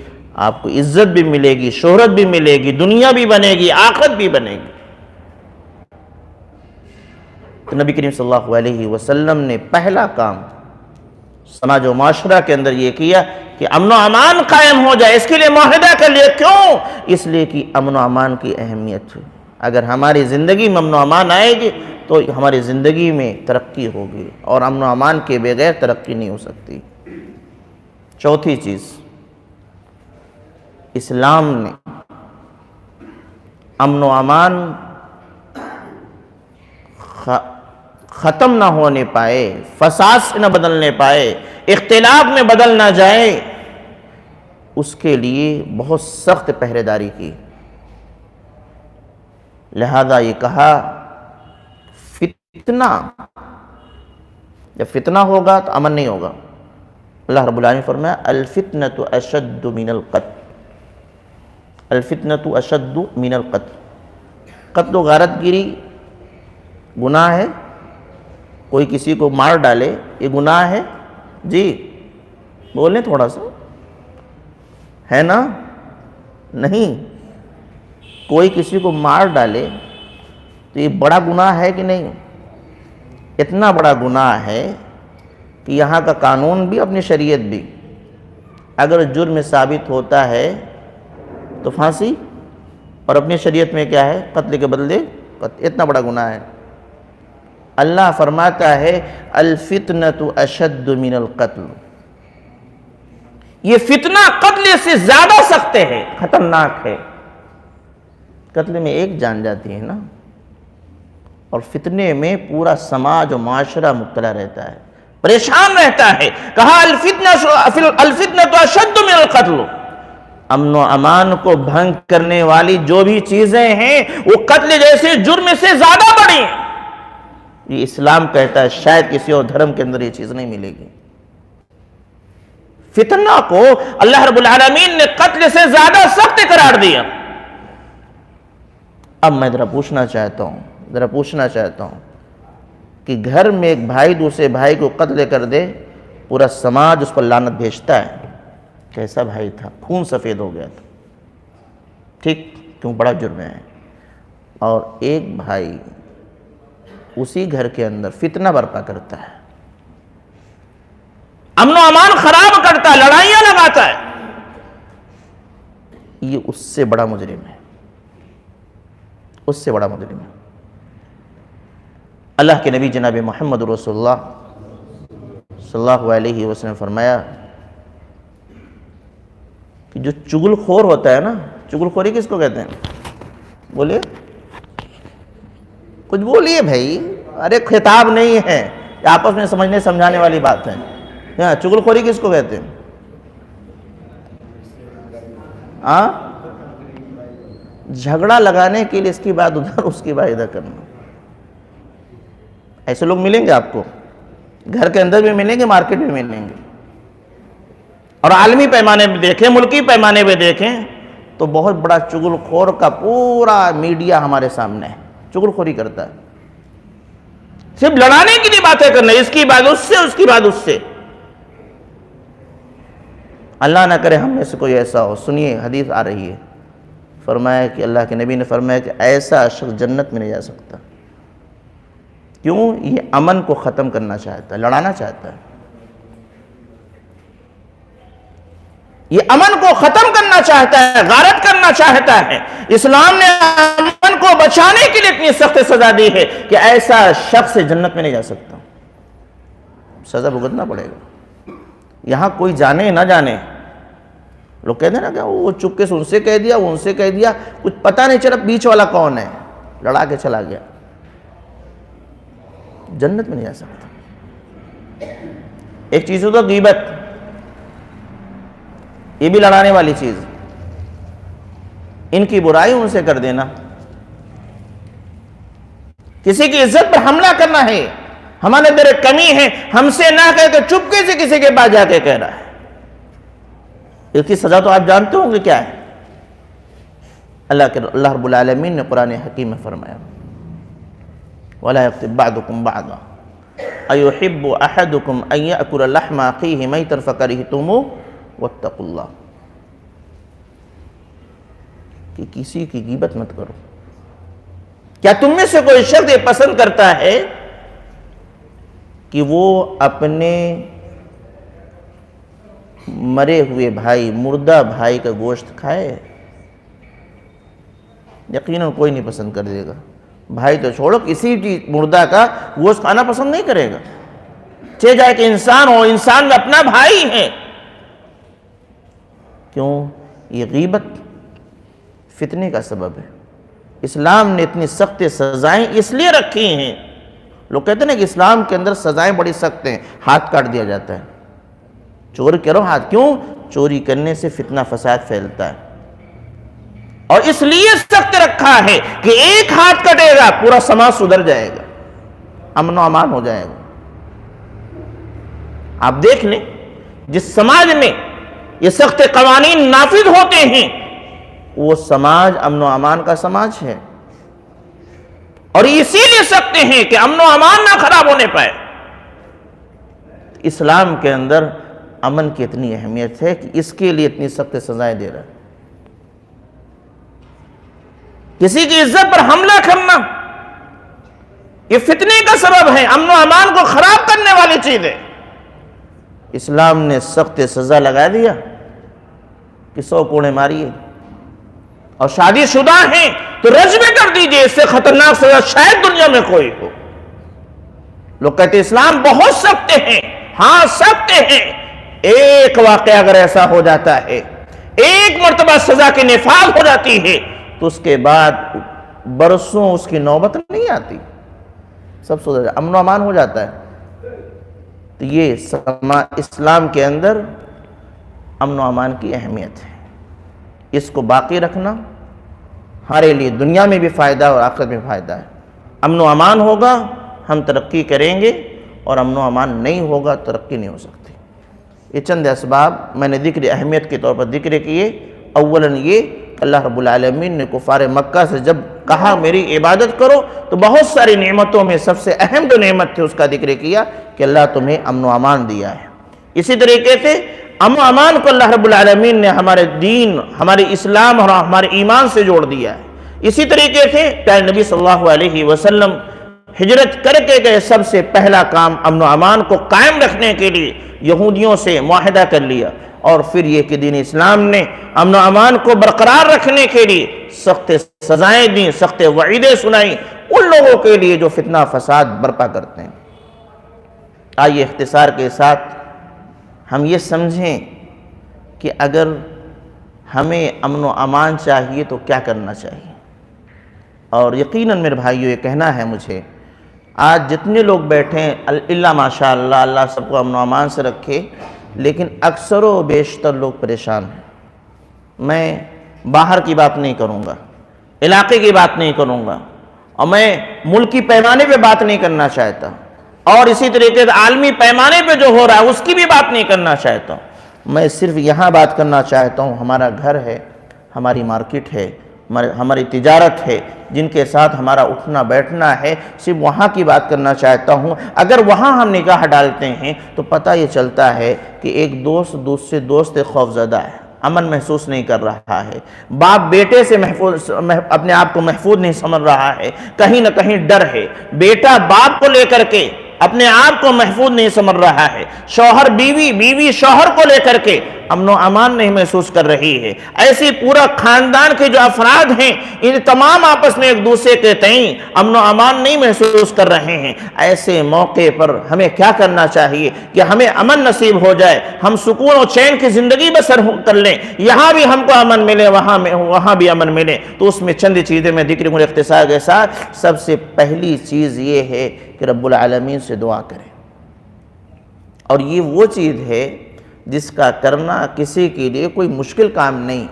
آپ کو عزت بھی ملے گی، شہرت بھی ملے گی، دنیا بھی بنے گی، آخرت بھی بنے گی۔ تو نبی کریم صلی اللہ علیہ وسلم نے پہلا کام سماج و معاشرہ کے اندر یہ کیا کہ امن و امان قائم ہو جائے، اس کے لیے معاہدہ کر لیا۔ کیوں؟ اس لیے کہ امن و امان کی اہمیت ہے۔ اگر ہماری زندگی میں امن و امان آئے گی تو ہماری زندگی میں ترقی ہوگی، اور امن و امان کے بغیر ترقی نہیں ہو سکتی۔ چوتھی چیز، اسلام نے امن و امان ختم نہ ہونے پائے، فساد سے نہ بدلنے پائے، اختلاف میں بدل نہ جائے، اس کے لیے بہت سخت پہرے داری کی۔ لہذا یہ کہا فتنہ، جب فتنہ ہوگا تو امن نہیں ہوگا۔ اللہ رب العالمین فرمایا الفتنۃ اشد من القتل، الفتنۃ اشد من القتل۔ قتل و غارت گیری گناہ ہے، کوئی کسی کو مار ڈالے یہ گناہ ہے؟ جی بولیں تھوڑا سا، ہے نا؟ نہیں، کوئی کسی کو مار ڈالے تو یہ بڑا گناہ ہے کہ نہیں؟ اتنا بڑا گناہ ہے کہ یہاں کا قانون بھی، اپنی شریعت بھی، اگر جرم ثابت ہوتا ہے تو پھانسی، اور اپنی شریعت میں کیا ہے؟ قتل کے بدلے قتل۔ اتنا بڑا گناہ ہے۔ اللہ فرماتا ہے الفتنۃ اشد من القتل، یہ فتنہ قتل سے زیادہ سخت ہے، خطرناک ہے۔ قتل میں ایک جان جاتی ہے نا، اور فتنے میں پورا سماج و معاشرہ مبتلا رہتا ہے، پریشان رہتا ہے۔ کہا الفتنۃ اشد من القتل، امن و امان کو بھنگ کرنے والی جو بھی چیزیں ہیں وہ قتل جیسے جرم سے زیادہ بڑی ہیں۔ یہ اسلام کہتا ہے، شاید کسی اور دھرم کے اندر یہ چیز نہیں ملے گی۔ فتنہ کو اللہ رب العالمین نے قتل سے زیادہ سخت قرار دیا۔ اب میں ذرا پوچھنا چاہتا ہوں کہ گھر میں ایک بھائی دوسرے بھائی کو قتل کر دے، پورا سماج اس پر لعنت بھیجتا ہے، کیسا بھائی تھا، خون سفید ہو گیا تھا، ٹھیک، کیوں؟ بڑا جرم ہے۔ اور ایک بھائی اسی گھر کے اندر فتنہ برپا کرتا ہے، امن و امان خراب کرتا ہے، لڑائیاں لگاتا ہے، یہ اس سے بڑا مجرم ہے، اس سے بڑا مجرم ہے۔ اللہ کے نبی جناب محمد رسول اللہ صلی اللہ علیہ وسلم فرمایا کہ جو چغل خور ہوتا ہے نا، چغل خوری کس کو کہتے ہیں؟ بولے، کچھ بولیے بھائی، ارے خطاب نہیں ہے، آپس میں سمجھنے سمجھانے والی بات ہے۔ یہاں چغل خوری کس کو کہتے ہیں؟ جھگڑا لگانے کے لیے اس کی بات ادھر اس کی بات ادھر کرنا۔ ایسے لوگ ملیں گے آپ کو، گھر کے اندر بھی ملیں گے، مارکیٹ میں ملیں گے، اور عالمی پیمانے پہ دیکھیں، ملکی پیمانے پہ دیکھیں تو بہت بڑا چغل خور کا پورا میڈیا ہمارے سامنے ہے، چغل خوری کرتا ہے، صرف لڑانے کے لیے باتیں کرنا، اس کی بات اس سے، اس کی بات اس سے۔ اللہ نہ کرے ہم میں سے کوئی ایسا ہو۔ سنیے، حدیث آ رہی ہے، فرمایا کہ اللہ کے نبی نے فرمایا کہ ایسا شخص جنت میں نہیں جا سکتا۔ کیوں؟ یہ امن کو ختم کرنا چاہتا ہے، لڑانا چاہتا ہے، یہ امن کو ختم کرنا چاہتا ہے، غارت کرنا چاہتا ہے۔ اسلام نے امن کو بچانے کے لیے اتنی سخت سزا دی ہے کہ ایسا شخص جنت میں نہیں جا سکتا، سزا بھگتنا پڑے گا۔ یہاں کوئی جانے نہ جانے، لوگ کہتے ہیں نا کہ وہ چپکے سے ان سے کہہ دیا، وہ ان سے کہہ دیا، کچھ پتہ نہیں چلا بیچ والا کون ہے، لڑا کے چلا گیا، جنت میں نہیں جا سکتا۔ ایک چیز ہوتا غیبت، یہ بھی لڑانے والی چیز، ان کی برائی ان سے کر دینا، کسی کی عزت پر حملہ کرنا ہے، ہمارے اندر ایک کمی ہے، ہم سے نہ کہہ کے چپکے سے کسی کے پاس جا کے کہہ رہا ہے، اس کی سزا تو آپ جانتے ہوں گے کیا ہے۔ اللہ رب العالمین نے قرآن حکیم میں فرمایا وَلَا يَغْتَبْ بَعْضُكُمْ بَعْضًا أَيُحِبُّ أَحَدُكُمْ أَن يَأْكُلَ لَحْمَ أَخِيهِ مَيْتًا فَكَرِهْتُمُوهُ وَاتَّقُوا اللَّهَ، کہ کسی کی غیبت مت کرو۔ کیا تم میں سے کوئی شخص یہ پسند کرتا ہے کہ وہ اپنے مرے ہوئے بھائی، مردہ بھائی کا گوشت کھائے؟ یقیناً کوئی نہیں پسند کر دے گا، بھائی تو چھوڑو، کسی بھی مردہ کا گوشت کھانا پسند نہیں کرے گا، چاہے جائے کہ انسان ہو، انسان میں اپنا بھائی ہے۔ کیوں؟ یہ غیبت فتنے کا سبب ہے۔ اسلام نے اتنی سخت سزائیں اس لیے رکھی ہیں، لوگ کہتے ہیں کہ اسلام کے اندر سزائیں بڑی سخت ہیں، ہاتھ کاٹ دیا جاتا ہے، چوری کرو ہاتھ، کیوں؟ چوری کرنے سے فتنہ فساد پھیلتا ہے، اور اس لیے سخت رکھا ہے کہ ایک ہاتھ کٹے گا پورا سماج سدھر جائے گا، امن و امان ہو جائے گا۔ آپ دیکھ لیں جس سماج میں یہ سخت قوانین نافذ ہوتے ہیں وہ سماج امن و امان کا سماج ہے، اور اسی لیے سخت ہیں کہ امن و امان نہ خراب ہونے پائے۔ اسلام کے اندر امن کی اتنی اہمیت ہے کہ اس کے لیے اتنی سخت سزائیں دے رہا ہے۔ کسی کی عزت پر حملہ کرنا یہ فتنے کا سبب ہے، امن و امان کو خراب کرنے والی چیز ہے۔ اسلام نے سخت سزا لگا دیا کہ 100 کوڑے ماریے، اور شادی شدہ ہیں تو رجم کر دیجئے، اس سے خطرناک سزا شاید دنیا میں کوئی ہو۔ لوگ کہتے ہیں اسلام بہت سخت ہیں، ہاں سخت ہیں، ایک واقعہ اگر ایسا ہو جاتا ہے، ایک مرتبہ سزا کی نفاذ ہو جاتی ہے تو اس کے بعد برسوں اس کی نوبت نہیں آتی، سب سے امن و امان ہو جاتا ہے۔ تو یہ اسلام کے اندر امن و امان کی اہمیت ہے، اس کو باقی رکھنا ہمارے لیے دنیا میں بھی فائدہ اور آخرت میں فائدہ ہے۔ امن و امان ہوگا ہم ترقی کریں گے، اور امن و امان نہیں ہوگا ترقی نہیں ہو سکتی۔ یہ چند اسباب میں نے ذکر اہمیت کے طور پر ذکر کیے۔ اولاً یہ اللہ رب العالمین نے کفار مکہ سے جب کہا میری عبادت کرو تو بہت ساری نعمتوں میں سب سے اہم جو نعمت تھی اس کا ذکر کیا کہ اللہ تمہیں امن و امان دیا ہے۔ اسی طریقے سے امن و امان کو اللہ رب العالمین نے ہمارے دین، ہمارے اسلام اور ہمارے ایمان سے جوڑ دیا ہے۔ اسی طریقے سے پیارے نبی صلی اللہ علیہ وسلم ہجرت کر کے گئے، سب سے پہلا کام امن و امان کو قائم رکھنے کے لیے یہودیوں سے معاہدہ کر لیا، اور پھر یہ کہ دین اسلام نے امن و امان کو برقرار رکھنے کے لیے سخت سزائیں دیں، سخت وعیدیں سنائیں ان لوگوں کے لیے جو فتنہ فساد برپا کرتے ہیں۔ آئیے اختصار کے ساتھ ہم یہ سمجھیں کہ اگر ہمیں امن و امان چاہیے تو کیا کرنا چاہیے۔ اور یقیناً میرے بھائیو یہ کہنا ہے مجھے، آج جتنے لوگ بیٹھے ہیں اللہ ماشاءاللہ، اللہ سب کو امن و امان سے رکھے، لیکن اکثر و بیشتر لوگ پریشان ہیں۔ میں باہر کی بات نہیں کروں گا، علاقے کی بات نہیں کروں گا، اور میں ملکی پیمانے پہ بات نہیں کرنا چاہتا، اور اسی طریقے سے عالمی پیمانے پہ جو ہو رہا ہے اس کی بھی بات نہیں کرنا چاہتا ہوں۔ میں صرف یہاں بات کرنا چاہتا ہوں، ہمارا گھر ہے، ہماری مارکیٹ ہے، ہماری تجارت ہے، جن کے ساتھ ہمارا اٹھنا بیٹھنا ہے، صرف وہاں کی بات کرنا چاہتا ہوں۔ اگر وہاں ہم نگاہ ڈالتے ہیں تو پتہ یہ چلتا ہے کہ ایک دوست دوسرے دوست خوف زدہ ہے، امن محسوس نہیں کر رہا ہے، باپ بیٹے سے اپنے آپ کو محفوظ نہیں سمجھ رہا ہے، کہیں نہ کہیں ڈر ہے، بیٹا باپ کو لے کر کے اپنے آپ کو محفوظ نہیں سمجھ رہا ہے، شوہر بیوی، بیوی شوہر کو لے کر کے امن و امان نہیں محسوس کر رہی ہے، ایسی پورا خاندان کے جو افراد ہیں ان تمام آپس میں ایک دوسرے کے تئیں امن و امان نہیں محسوس کر رہے ہیں۔ ایسے موقع پر ہمیں کیا کرنا چاہیے کہ ہمیں امن نصیب ہو جائے، ہم سکون و چین کی زندگی بسر کر لیں، یہاں بھی ہم کو امن ملے، وہاں بھی امن ملے۔ تو اس میں چند چیزیں میں ذکر کروں اختصار کے ساتھ۔ سب سے پہلی چیز یہ ہے کہ رب العالمین سے دعا کریں، اور یہ وہ چیز ہے جس کا کرنا کسی کے لیے کوئی مشکل کام نہیں،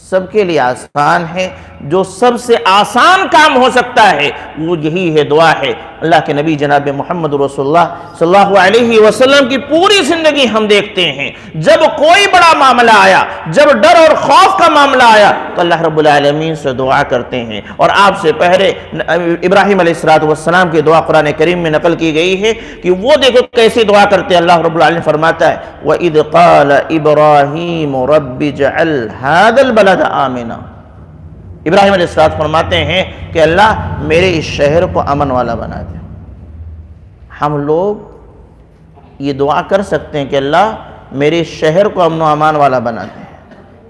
سب کے لیے آسان ہے۔ جو سب سے آسان کام ہو سکتا ہے وہ یہی ہے، دعا ہے۔ اللہ کے نبی جناب محمد رسول اللہ صلی اللہ علیہ وسلم کی پوری زندگی ہم دیکھتے ہیں، جب کوئی بڑا معاملہ آیا، جب ڈر اور خوف کا معاملہ آیا تو اللہ رب العالمین سے دعا کرتے ہیں۔ اور آپ سے پہلے ابراہیم علیہ السلام کی دعا قرآن کریم میں نقل کی گئی ہے کہ وہ دیکھو کیسی دعا کرتے ہیں۔ اللہ رب العالمین فرماتا ہے وَإِذْ قَالَ إِبْرَاهِيمُ رَبِّ اجْعَلْ هَذَا الْبَلَدَ آمِنًا، ابراہیم علیہ السلام فرماتے ہیں کہ اللہ میرے اس شہر کو امن والا بنا دے۔ ہم لوگ یہ دعا کر سکتے ہیں کہ اللہ میرے اس شہر کو امن و امان والا بنا دے،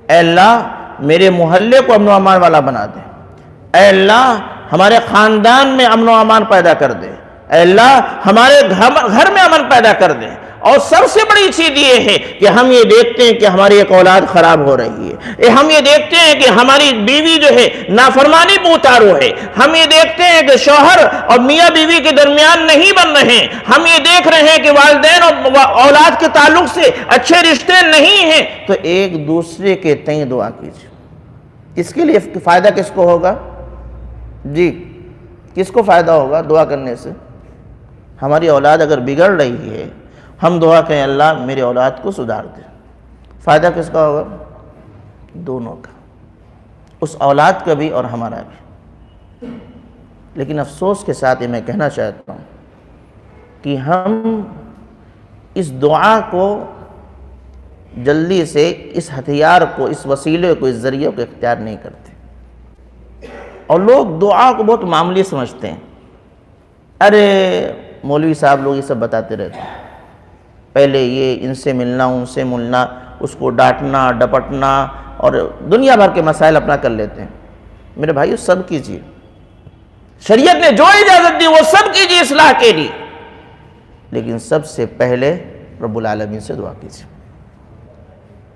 اے اللہ میرے محلے کو امن و امان والا بنا دے، اے اللہ ہمارے خاندان میں امن و امان پیدا کر دے، اے اللہ ہمارے گھر میں امن پیدا کر دے۔ اور سب سے بڑی چیز یہ ہے کہ ہم یہ دیکھتے ہیں کہ ہماری ایک اولاد خراب ہو رہی ہے، ہم یہ دیکھتے ہیں کہ ہماری بیوی جو ہے نافرمانی پہ اتارو ہے، ہم یہ دیکھتے ہیں کہ شوہر اور میاں بیوی کے درمیان نہیں بن رہے ہیں، ہم یہ دیکھ رہے ہیں کہ والدین اور اولاد کے تعلق سے اچھے رشتے نہیں ہیں، تو ایک دوسرے کے تئیں دعا کیجیے۔ اس کے لیے فائدہ کس کو ہوگا؟ جی کس کو فائدہ ہوگا دعا کرنے سے؟ ہماری اولاد اگر بگڑ رہی ہے، ہم دعا کہیں اللہ میری اولاد کو سدھار دے، فائدہ کس کا ہوگا؟ دونوں کا، اس اولاد کا بھی اور ہمارا بھی۔ لیکن افسوس کے ساتھ یہ میں کہنا چاہتا ہوں کہ ہم اس دعا کو جلدی سے، اس ہتھیار کو، اس وسیلے کو، اس ذریعے کو اختیار نہیں کرتے، اور لوگ دعا کو بہت معمولی سمجھتے ہیں۔ ارے مولوی صاحب لوگ یہ سب بتاتے رہتے ہیں، پہلے یہ ان سے ملنا، ان سے ملنا، اس کو ڈانٹنا ڈپٹنا، اور دنیا بھر کے مسائل اپنا کر لیتے ہیں۔ میرے بھائیو سب کیجئے، شریعت نے جو اجازت دی وہ سب کیجئے اصلاح کے لیے، لیکن سب سے پہلے رب العالمین سے دعا کیجئے۔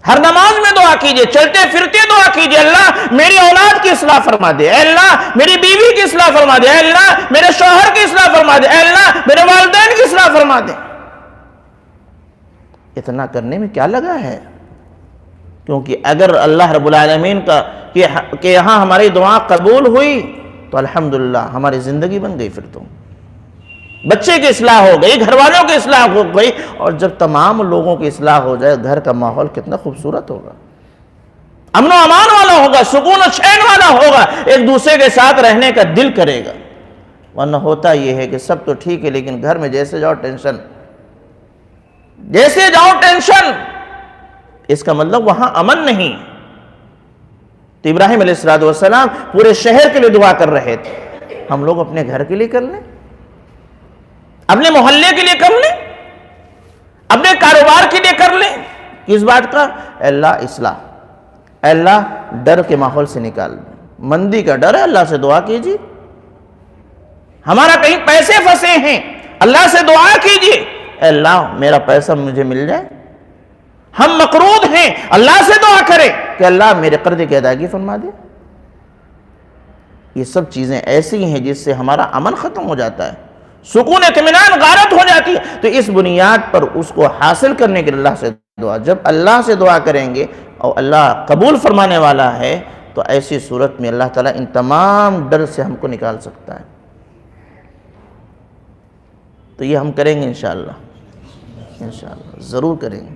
ہر نماز میں دعا کیجئے، چلتے پھرتے دعا کیجئے، اللہ میری اولاد کی اصلاح فرما دے، اے اللہ میری بیوی کی اصلاح فرما دے، اے اللہ میرے شوہر کی اصلاح فرما دے، اے اللہ میرے والدین کی اصلاح فرما دے۔ اتنا کرنے میں کیا لگا ہے؟ کیونکہ اگر اللہ رب العالمین کا کہ یہاں ہماری دعا قبول ہوئی تو الحمدللہ ہماری زندگی بن گئی، پھر تو بچے کی اصلاح ہو گئی، گھر والوں کی اصلاح ہو گئی، اور جب تمام لوگوں کی اصلاح ہو جائے گھر کا ماحول کتنا خوبصورت ہوگا، امن و امان والا ہوگا، سکون و چین والا ہوگا، ایک دوسرے کے ساتھ رہنے کا دل کرے گا۔ ورنہ ہوتا یہ ہے کہ سب تو ٹھیک ہے لیکن گھر میں جیسے جاؤ ٹینشن، جیسے جاؤ ٹینشن، اس کا مطلب وہاں امن نہیں۔ تو ابراہیم علیہ السلام پورے شہر کے لیے دعا کر رہے تھے، ہم لوگ اپنے گھر کے لیے کر لیں، اپنے محلے کے لیے کر لیں، اپنے کاروبار کے لیے کر لیں۔ کس بات کا؟ اے اللہ اصلاح، اے اللہ ڈر کے ماحول سے نکال دیں، مندی کا ڈر ہے، اللہ سے دعا کیجیے۔ ہمارا کہیں پیسے پھنسے ہیں، اللہ سے دعا کیجیے، اے اللہ میرا پیسہ مجھے مل جائے۔ ہم مقروض ہیں، اللہ سے دعا کریں کہ اللہ میرے قرضے کی ادائیگی فرما دے۔ یہ سب چیزیں ایسی ہیں جس سے ہمارا امن ختم ہو جاتا ہے، سکون اطمینان غارت ہو جاتی ہے۔ تو اس بنیاد پر اس کو حاصل کرنے کے لیے اللہ سے دعا، جب اللہ سے دعا کریں گے اور اللہ قبول فرمانے والا ہے تو ایسی صورت میں اللہ تعالیٰ ان تمام ڈر سے ہم کو نکال سکتا ہے۔ تو یہ ہم کریں گے انشاءاللہ، انشاءاللہ ضرور کریں گے۔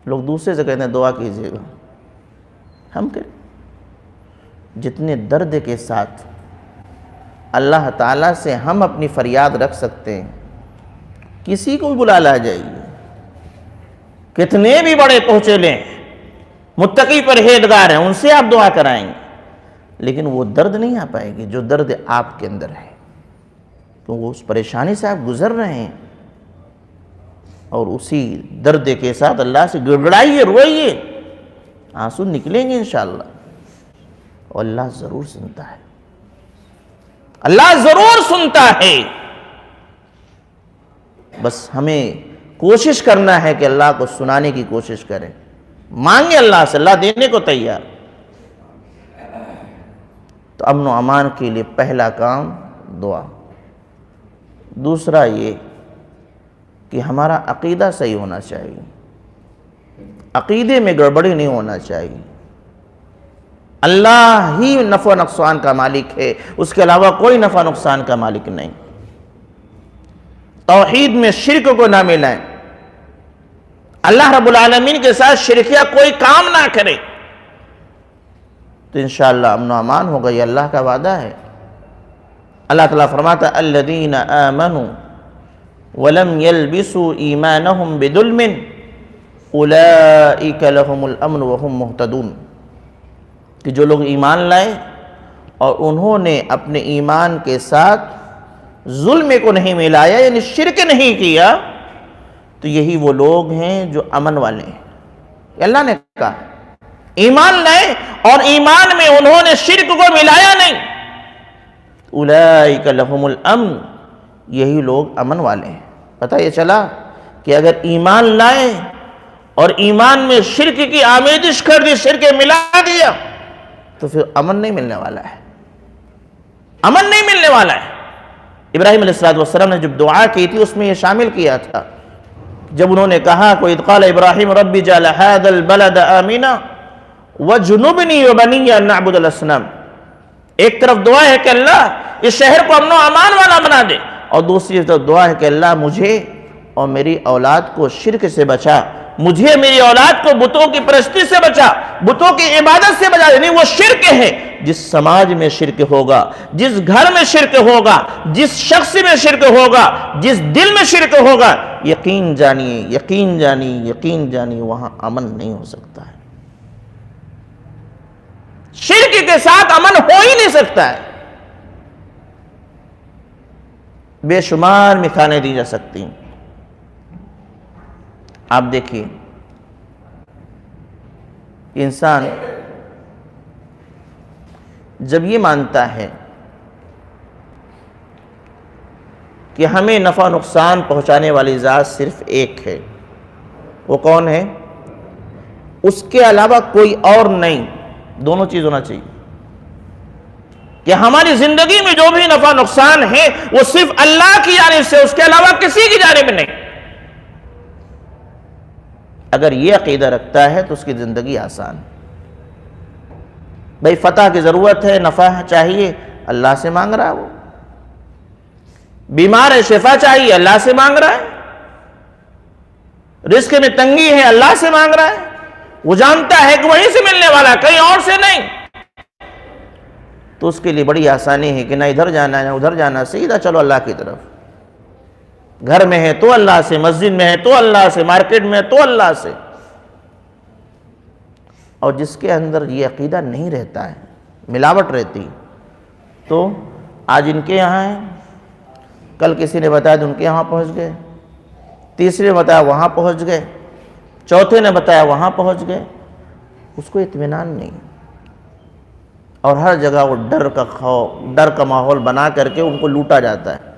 لوگ دوسرے سے کہتے ہیں دعا کیجیے گا، ہم کریں۔ جتنے درد کے ساتھ اللہ تعالیٰ سے ہم اپنی فریاد رکھ سکتے ہیں، کسی کو بھی بلا لا جائیے، کتنے بھی بڑے پہنچے لیں، متقی پرہیزگار ہیں، ان سے آپ دعا کرائیں گے، لیکن وہ درد نہیں آ پائے گی جو درد آپ کے اندر ہے، کیونکہ اس پریشانی سے آپ گزر رہے ہیں، اور اسی درد کے ساتھ اللہ سے گڑگڑائیے، روئیے، آنسو نکلیں گے انشاءاللہ، اور اللہ ضرور سنتا ہے، اللہ ضرور سنتا ہے۔ بس ہمیں کوشش کرنا ہے کہ اللہ کو سنانے کی کوشش کریں، مانگے اللہ سے، اللہ دینے کو تیار۔ تو امن و امان کے لیے پہلا کام دعا، دوسرا یہ کہ ہمارا عقیدہ صحیح ہونا چاہیے، عقیدے میں گڑبڑی نہیں ہونا چاہیے۔ اللہ ہی نفع و نقصان کا مالک ہے، اس کے علاوہ کوئی نفع و نقصان کا مالک نہیں۔ توحید میں شرک کو نہ ملائیں، اللہ رب العالمین کے ساتھ شرکیہ کوئی کام نہ کرے، تو انشاءاللہ امن و امان ہوگا۔ یہ اللہ کا وعدہ ہے۔ اللہ تعالیٰ فرماتا الذین آمنوا ولم يلبسوا ایمانہم بظلم اولئک لہم الامن وہم مہتدون، کہ جو لوگ ایمان لائے اور انہوں نے اپنے ایمان کے ساتھ ظلم کو نہیں ملایا، یعنی شرک نہیں کیا، تو یہی وہ لوگ ہیں جو امن والے ہیں۔ اللہ نے کہا ایمان لائے اور ایمان میں انہوں نے شرک کو ملایا نہیں، اولئک لہم الامن، یہی لوگ امن والے ہیں۔ پتہ یہ چلا کہ اگر ایمان لائے اور ایمان میں شرک کی آمیزش کر دی، شرک ملا دیا، تو پھر امن نہیں ملنے والا ہے، امن نہیں ملنے والا ہے۔ ابراہیم علیہ السلام نے جب دعا کی تھی اس میں یہ شامل کیا تھا، جب انہوں نے کہا وَإِذْ قَالَ إِبْرَاهِيمُ رَبِّ اجْعَلْ هَٰذَا الْبَلَدَ آمِنًا وَاجْنُبْنِي وَبَنِيَّ أَن نَّعْبُدَ الْأَصْنَامَ، ایک طرف دعا ہے کہ اللہ اس شہر کو امن و امان والا بنا دے، اور دوسری طرف دعا ہے کہ اللہ مجھے اور میری اولاد کو شرک سے بچا، مجھے میری اولاد کو بتوں کی پرستی سے بچا، بتوں کی عبادت سے بچا۔ یعنی وہ شرک ہے، جس سماج میں شرک ہوگا، جس گھر میں شرک ہوگا، جس شخص میں شرک ہوگا، جس دل میں شرک ہوگا، یقین جانیے یقین جانیے یقین جانیے وہاں امن نہیں ہو سکتا ہے۔ شرک کے ساتھ امن ہو ہی نہیں سکتا ہے۔ بے شمار مثالیں دی جا سکتی ہیں۔ آپ دیکھیے انسان جب یہ مانتا ہے کہ ہمیں نفع نقصان پہنچانے والی ذات صرف ایک ہے، وہ کون ہے؟ اس کے علاوہ کوئی اور نہیں، دونوں چیز ہونا چاہیے کہ ہماری زندگی میں جو بھی نفع نقصان ہے وہ صرف اللہ کی جانب سے، اس کے علاوہ کسی کی جانب نہیں۔ اگر یہ عقیدہ رکھتا ہے تو اس کی زندگی آسان۔ بھئی فتح کی ضرورت ہے، نفع چاہیے، اللہ سے مانگ رہا ہے، وہ بیمار ہے، شفا چاہیے، اللہ سے مانگ رہا ہے، رزق میں تنگی ہے، اللہ سے مانگ رہا ہے، وہ جانتا ہے کہ وہیں سے ملنے والا، کہیں اور سے نہیں، تو اس کے لیے بڑی آسانی ہے کہ نہ ادھر جانا ہے نہ ادھر جانا، سیدھا چلو اللہ کی طرف۔ گھر میں ہے تو اللہ سے، مسجد میں ہے تو اللہ سے، مارکیٹ میں ہے تو اللہ سے۔ اور جس کے اندر یہ عقیدہ نہیں رہتا ہے، ملاوٹ رہتی، تو آج ان کے یہاں ہے، کل کسی نے بتایا تو ان کے یہاں پہنچ گئے، تیسرے نے بتایا وہاں پہنچ گئے، چوتھے نے بتایا وہاں پہنچ گئے، اس کو اطمینان نہیں، اور ہر جگہ وہ ڈر کا ماحول بنا کر کے ان کو لوٹا جاتا ہے۔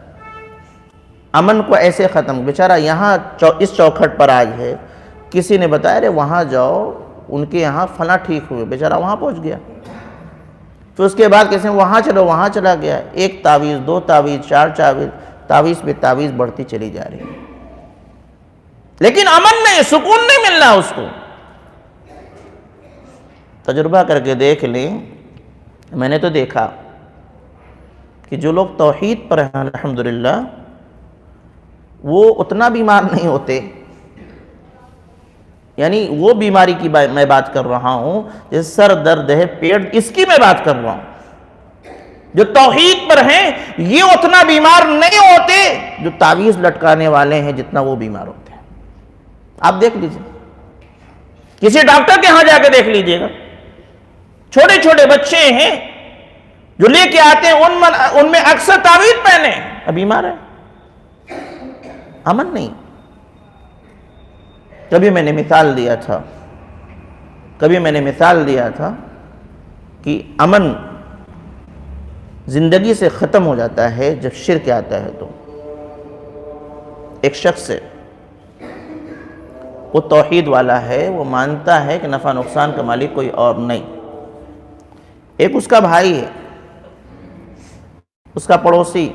امن کو ایسے ختم، بیچارہ یہاں اس چوکھٹ پر آج ہے، کسی نے بتایا رے وہاں جاؤ، ان کے یہاں فلاں ٹھیک ہوئے، بیچارہ وہاں پہنچ گیا، پھر اس کے بعد کسی نے وہاں چلو، وہاں چلا گیا، ایک تعویذ، دو تعویذ، چار تعویذ، تعویذ پہ تعویذ بڑھتی چلی جا رہی ہے، لیکن امن نہیں، سکون نہیں مل رہا اس کو۔ تجربہ کر کے دیکھ لیں، میں نے تو دیکھا کہ جو لوگ توحید پر ہیں الحمدللہ، وہ اتنا بیمار نہیں ہوتے، یعنی وہ بیماری کی میں بات کر رہا ہوں جیسے سر درد ہے، پیٹ، اس کی میں بات کر رہا ہوں۔ جو توحید پر ہیں یہ اتنا بیمار نہیں ہوتے جو تعویذ لٹکانے والے ہیں جتنا وہ بیمار ہوتے ہیں۔ آپ دیکھ لیجئے، کسی ڈاکٹر کے ہاں جا کے دیکھ لیجئے گا، چھوٹے چھوٹے بچے ہیں جو لے کے آتے ہیں، ان میں اکثر تعویذ پہنے ہیں، بیمار ہے، امن نہیں۔ کبھی میں نے مثال دیا تھا کہ امن زندگی سے ختم ہو جاتا ہے جب شرک آتا ہے۔ تو ایک شخص ہے، وہ توحید والا ہے، وہ مانتا ہے کہ نفع نقصان کا مالک کوئی اور نہیں۔ ایک اس کا بھائی ہے، اس کا پڑوسی،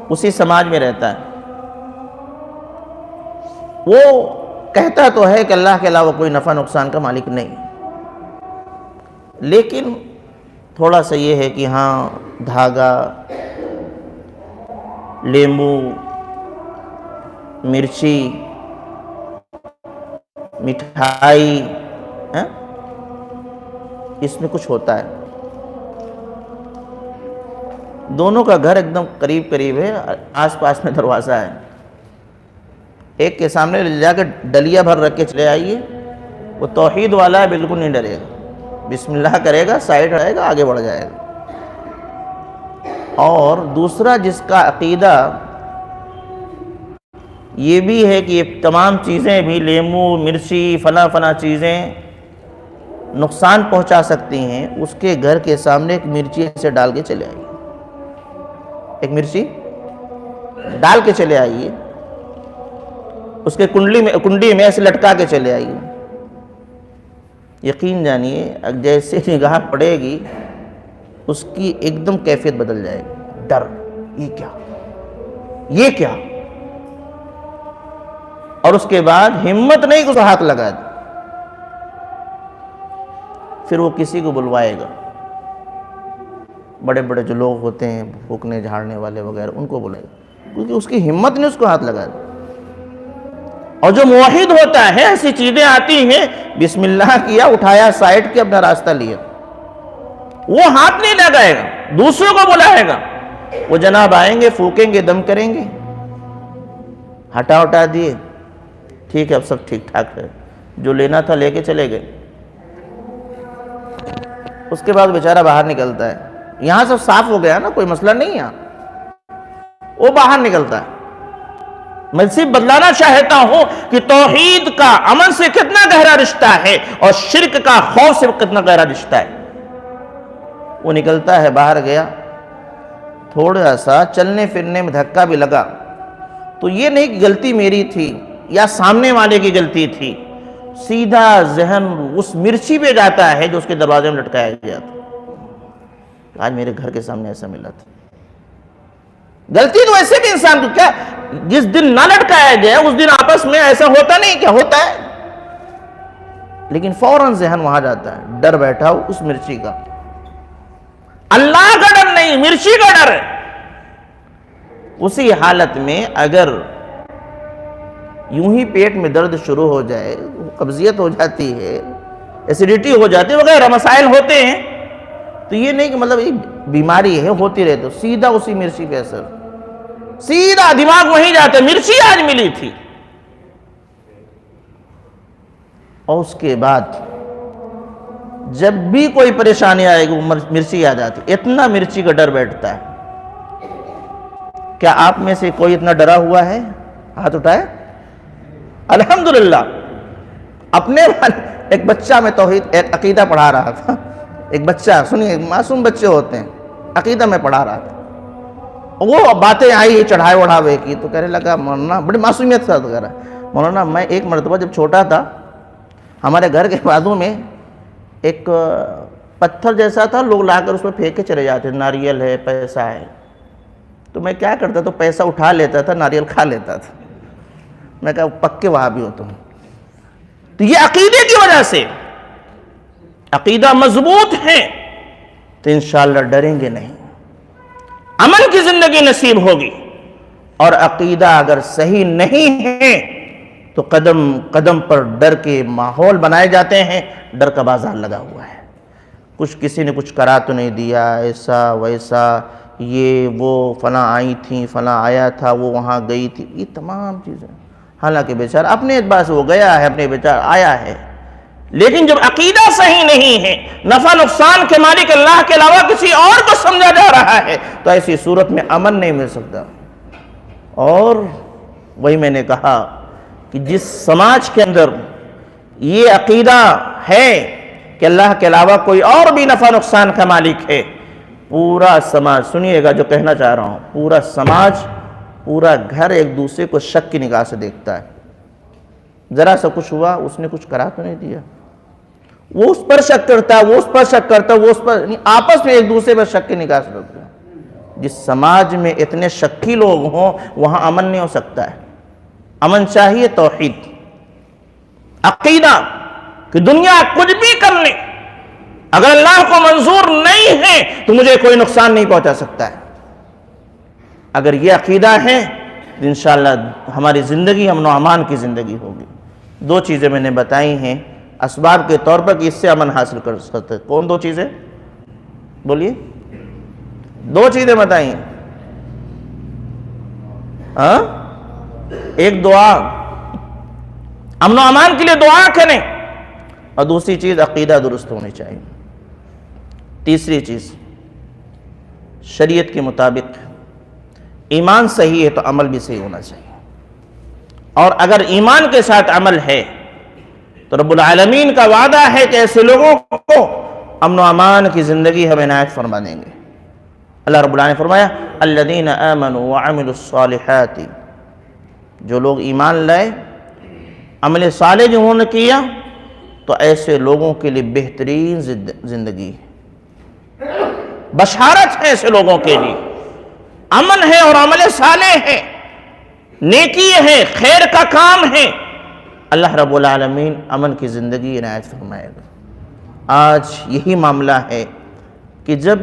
اسی سماج میں رہتا ہے، وہ کہتا تو ہے کہ اللہ کے علاوہ کوئی نفع نقصان کا مالک نہیں، لیکن تھوڑا سا یہ ہے کہ ہاں دھاگا، لیمبو، مرچی، مٹھائی، اس میں کچھ ہوتا ہے۔ دونوں کا گھر ایک دم قریب قریب ہے، آس پاس میں دروازہ ہے، ایک کے سامنے لے جا کے ڈلیا بھر رکھ کے چلے آئیے، وہ توحید والا ہے، بالکل نہیں ڈرے گا، بسم اللہ کرے گا، سائڈ رہے گا، آگے بڑھ جائے گا۔ اور دوسرا جس کا عقیدہ یہ بھی ہے کہ یہ تمام چیزیں بھی، لیمو، مرچی، فلاں فلاں چیزیں نقصان پہنچا سکتی ہیں، اس کے گھر کے سامنے ایک مرچی سے ڈال کے چلے آئیے، ایک مرچی ڈال کے چلے آئیے، اس کے کنڈی میں ایسے لٹکا کے چلے آئیے، یقین جانیے جیسے نگاہ پڑے گی اس کی ایک دم کیفیت بدل جائے گی، ڈر، یہ کیا، اور اس کے بعد ہمت نہیں کہ اس کو ہاتھ لگا دے، پھر وہ کسی کو بلوائے گا، بڑے بڑے جو لوگ ہوتے ہیں پھونکنے جھاڑنے والے وغیرہ، ان کو بلائے گا، کیونکہ اس کی ہمت نہیں اس کو ہاتھ لگا دے۔ اور جو موحد ہوتا ہے ایسی چیزیں آتی ہیں، بسم اللہ کیا، اٹھایا، سائڈ کے اپنا راستہ لیا، وہ ہاتھ نہیں لگائے گا، دوسروں کو بلائے گا، وہ جناب آئیں گے، پھونکیں گے، دم کریں گے، ہٹا دیے، ٹھیک ہے اب سب ٹھیک ٹھاک ہے، جو لینا تھا لے کے چلے گئے۔ اس کے بعد بیچارہ باہر نکلتا ہے، یہاں سب صاف ہو گیا نا، کوئی مسئلہ نہیں ہے، وہ باہر نکلتا ہے۔ میں صرف بتلانا چاہتا ہوں کہ توحید کا عمل سے کتنا گہرا رشتہ ہے اور شرک کا خوف سے کتنا گہرا رشتہ ہے۔ وہ نکلتا ہے، باہر گیا، تھوڑا سا چلنے پھرنے میں دھکا بھی لگا تو یہ نہیں کہ غلطی میری تھی یا سامنے والے کی غلطی تھی، سیدھا ذہن اس مرچی پہ جاتا ہے جو اس کے دروازے میں لٹکایا گیا تھا، آج میرے گھر کے سامنے ایسا ملا تھا۔ غلطی تو ایسے بھی انسان کو، کیا جس دن نہ لٹکایا گیا اس دن آپس میں ایسا ہوتا نہیں، کیا ہوتا ہے، لیکن فوراً ذہن وہاں جاتا ہے، ڈر بیٹھا ہو اس مرچی کا، اللہ کا ڈر نہیں، مرچی کا ڈر ہے۔ اسی حالت میں اگر یوں ہی پیٹ میں درد شروع ہو جائے، قبضیت ہو جاتی ہے، ایسیڈیٹی ہو جاتی ہے وغیرہ مسائل ہوتے ہیں، تو یہ نہیں کہ مطلب یہ بیماری ہے ہوتی رہے، تو سیدھا اسی مرچی پہ اثر، سیدھا دماغ وہیں جاتا ہے، مرچی آج ملی تھی۔ اور اس کے بعد جب بھی کوئی پریشانی آئے گی وہ مرچی آ جاتی، اتنا مرچی کا ڈر بیٹھتا ہے۔ کیا آپ میں سے کوئی اتنا ڈرا ہوا ہے؟ ہاتھ اٹھائے۔ الحمدللہ اپنے ایک بچہ میں توحید ایک عقیدہ پڑھا رہا تھا، ایک بچہ، سنیے معصوم بچے ہوتے ہیں، عقیدہ میں پڑھا رہا تھا، وہ باتیں آئی چڑھائے وڑھاوے کی، تو کہنے لگا مولانا، بڑی معصومیت سے کہہ رہا ہے، مولانا میں ایک مرتبہ جب چھوٹا تھا ہمارے گھر کے بازو میں ایک پتھر جیسا تھا، لوگ لا کر اس میں پھینک کے چلے جاتے، ناریل ہے، پیسہ ہے، تو میں کیا کرتا تو پیسہ اٹھا لیتا تھا، ناریل کھا لیتا تھا۔ میں کہا پکے وہاں بھی ہوتا ہوں۔ تو یہ عقیدے کی وجہ سے، عقیدہ مضبوط ہے تو انشاءاللہ ڈریں گے نہیں، امن کی زندگی نصیب ہوگی۔ اور عقیدہ اگر صحیح نہیں ہے تو قدم قدم پر ڈر کے ماحول بنائے جاتے ہیں، ڈر کا بازار لگا ہوا ہے، کچھ کسی نے کچھ کرا تو نہیں دیا، ایسا ویسا، یہ وہ فلاں آئی تھیں، فلاں آیا تھا، وہ وہاں گئی تھی، یہ تمام چیزیں، حالانکہ بیچارہ اپنے اعتبار سے وہ گیا ہے، اپنے بیچارہ آیا ہے، لیکن جب عقیدہ صحیح نہیں ہے، نفع نقصان کے مالک اللہ کے علاوہ کسی اور کو سمجھا جا رہا ہے، تو ایسی صورت میں امن نہیں مل سکتا۔ اور وہی میں نے کہا کہ جس سماج کے اندر یہ عقیدہ ہے کہ اللہ کے علاوہ کوئی اور بھی نفع نقصان کا مالک ہے، پورا سماج، سنیے گا جو کہنا چاہ رہا ہوں، پورا سماج، پورا گھر ایک دوسرے کو شک کی نگاہ سے دیکھتا ہے، ذرا سا کچھ ہوا، اس نے کچھ کرا تو نہیں دیا، وہ اس پر شک کرتا ہے، وہ اس پر شک کرتا ہے، وہ اس پر، آپس میں ایک دوسرے پر شک کی نگاہ سے دیکھتا ہے۔ جس سماج میں اتنے شکی لوگ ہوں وہاں امن نہیں ہو سکتا ہے، امن چاہیے توحید، عقیدہ کہ دنیا کچھ بھی کر لے، اگر اللہ کو منظور نہیں ہے تو مجھے کوئی نقصان نہیں پہنچا سکتا ہے۔ اگر یہ عقیدہ ہے تو انشاءاللہ ہماری زندگی امن و امان کی زندگی ہوگی۔ دو چیزیں میں نے بتائی ہیں اسباب کے طور پر کہ اس سے امن حاصل کر سکتے۔ کون دو چیزیں؟ بولیے، دو چیزیں بتائی ہیں۔ ایک دعا، امن و امان کے لیے دعا کریں، اور دوسری چیز عقیدہ درست ہونی چاہیے۔ تیسری چیز شریعت کے مطابق ایمان صحیح ہے تو عمل بھی صحیح ہونا چاہیے، اور اگر ایمان کے ساتھ عمل ہے تو رب العالمین کا وعدہ ہے کہ ایسے لوگوں کو امن و امان کی زندگی ہم عنایت فرما دیں گے۔ اللہ رب العالمین نے فرمایا الذین آمنوا وعملوا الصالحات، جو لوگ ایمان لائے، عمل صالح جنہوں نے کیا، تو ایسے لوگوں کے لیے بہترین زندگی ہے، بشارت ہے ایسے لوگوں کے لیے، امن ہے اور عمل صالح ہے، نیکی ہے، خیر کا کام ہے، اللہ رب العالمین امن کی زندگی عنایت فرمائے گا۔ آج یہی معاملہ ہے کہ جب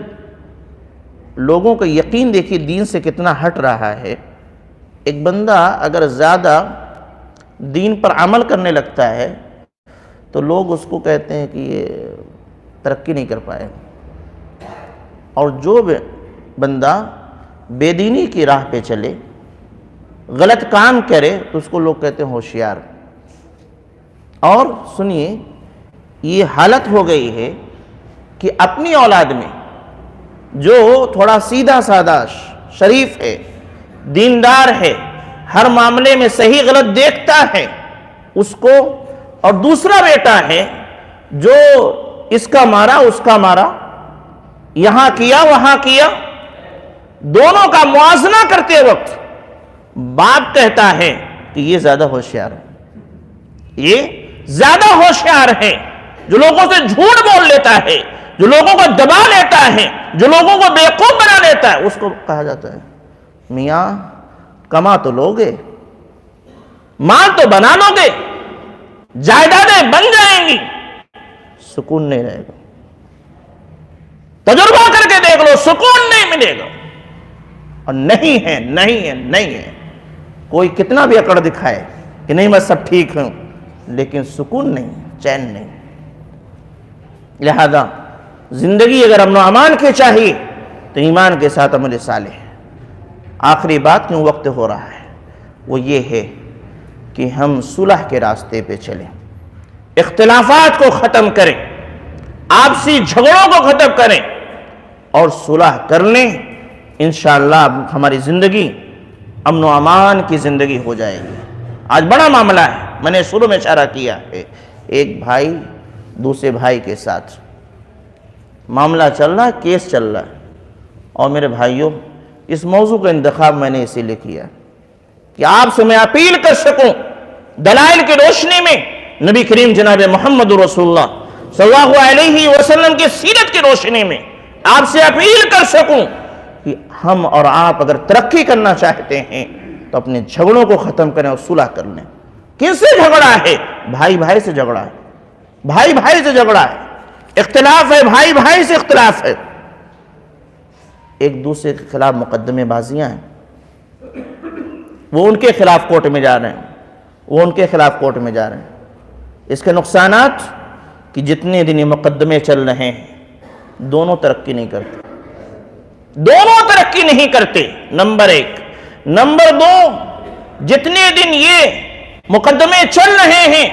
لوگوں کا یقین دیکھیے دین سے کتنا ہٹ رہا ہے، ایک بندہ اگر زیادہ دین پر عمل کرنے لگتا ہے تو لوگ اس کو کہتے ہیں کہ یہ ترقی نہیں کر پائے، اور جو بندہ بے دینی کی راہ پہ چلے، غلط کام کرے، تو اس کو لوگ کہتے ہیں ہوشیار۔ اور سنیے، یہ حالت ہو گئی ہے کہ اپنی اولاد میں جو تھوڑا سیدھا سادہ شریف ہے، دیندار ہے، ہر معاملے میں صحیح غلط دیکھتا ہے، اس کو، اور دوسرا بیٹا ہے جو اس کا مارا اس کا مارا، یہاں کیا وہاں کیا، دونوں کا موازنہ کرتے وقت باپ کہتا ہے کہ یہ زیادہ ہوشیار ہے، یہ زیادہ ہوشیار ہے، جو لوگوں سے جھوٹ بول لیتا ہے، جو لوگوں کو دبا لیتا ہے، جو لوگوں کو بیوقوف بنا لیتا ہے، اس کو کہا جاتا ہے میاں کما تو لوگے، مال تو بنا لوگے، جائیدادیں بن جائیں گی، سکون نہیں رہے گا۔ تجربہ کر کے دیکھ لو، سکون نہیں ملے گا۔ اور نہیں ہے، نہیں ہے، نہیں ہے، کوئی کتنا بھی اکڑ دکھائے کہ نہیں میں سب ٹھیک ہوں، لیکن سکون نہیں، چین نہیں۔ لہذا زندگی اگر امن و امان کی چاہیے تو ایمان کے ساتھ عمل صالح ہے۔ آخری بات کیوں وقت ہو رہا ہے، وہ یہ ہے کہ ہم صلح کے راستے پہ چلیں، اختلافات کو ختم کریں، آپسی جھگڑوں کو ختم کریں، اور صلح کر لیں، انشاءاللہ ہماری زندگی امن و امان کی زندگی ہو جائے گی۔ آج بڑا معاملہ ہے، میں نے شروع میں اشارہ کیا ہے، ایک بھائی دوسرے بھائی کے ساتھ معاملہ چل رہا ہے، کیس چل رہا ہے، اور میرے بھائیوں اس موضوع کا انتخاب میں نے اسی لیے کیا کہ آپ سے میں اپیل کر سکوں، دلائل کی روشنی میں، نبی کریم جناب محمد رسول اللہ صلی اللہ علیہ وسلم کی سیرت کی روشنی میں آپ سے اپیل کر سکوں کہ ہم اور آپ اگر ترقی کرنا چاہتے ہیں تو اپنے جھگڑوں کو ختم کریں اور صلح کر لیں۔ کن سے جھگڑا ہے؟ بھائی بھائی سے جھگڑا ہے، بھائی بھائی سے جھگڑا ہے، اختلاف ہے، بھائی بھائی سے اختلاف ہے، ایک دوسرے کے خلاف مقدمے بازیاں ہیں، وہ ان کے خلاف کورٹ میں جا رہے ہیں، وہ ان کے خلاف کورٹ میں جا رہے ہیں۔ اس کے نقصانات کہ جتنے دن یہ مقدمے چل رہے ہیں دونوں ترقی نہیں کرتے، دونوں ترقی نہیں کرتے، نمبر ایک۔ نمبر دو، جتنے دن یہ مقدمے چل رہے ہیں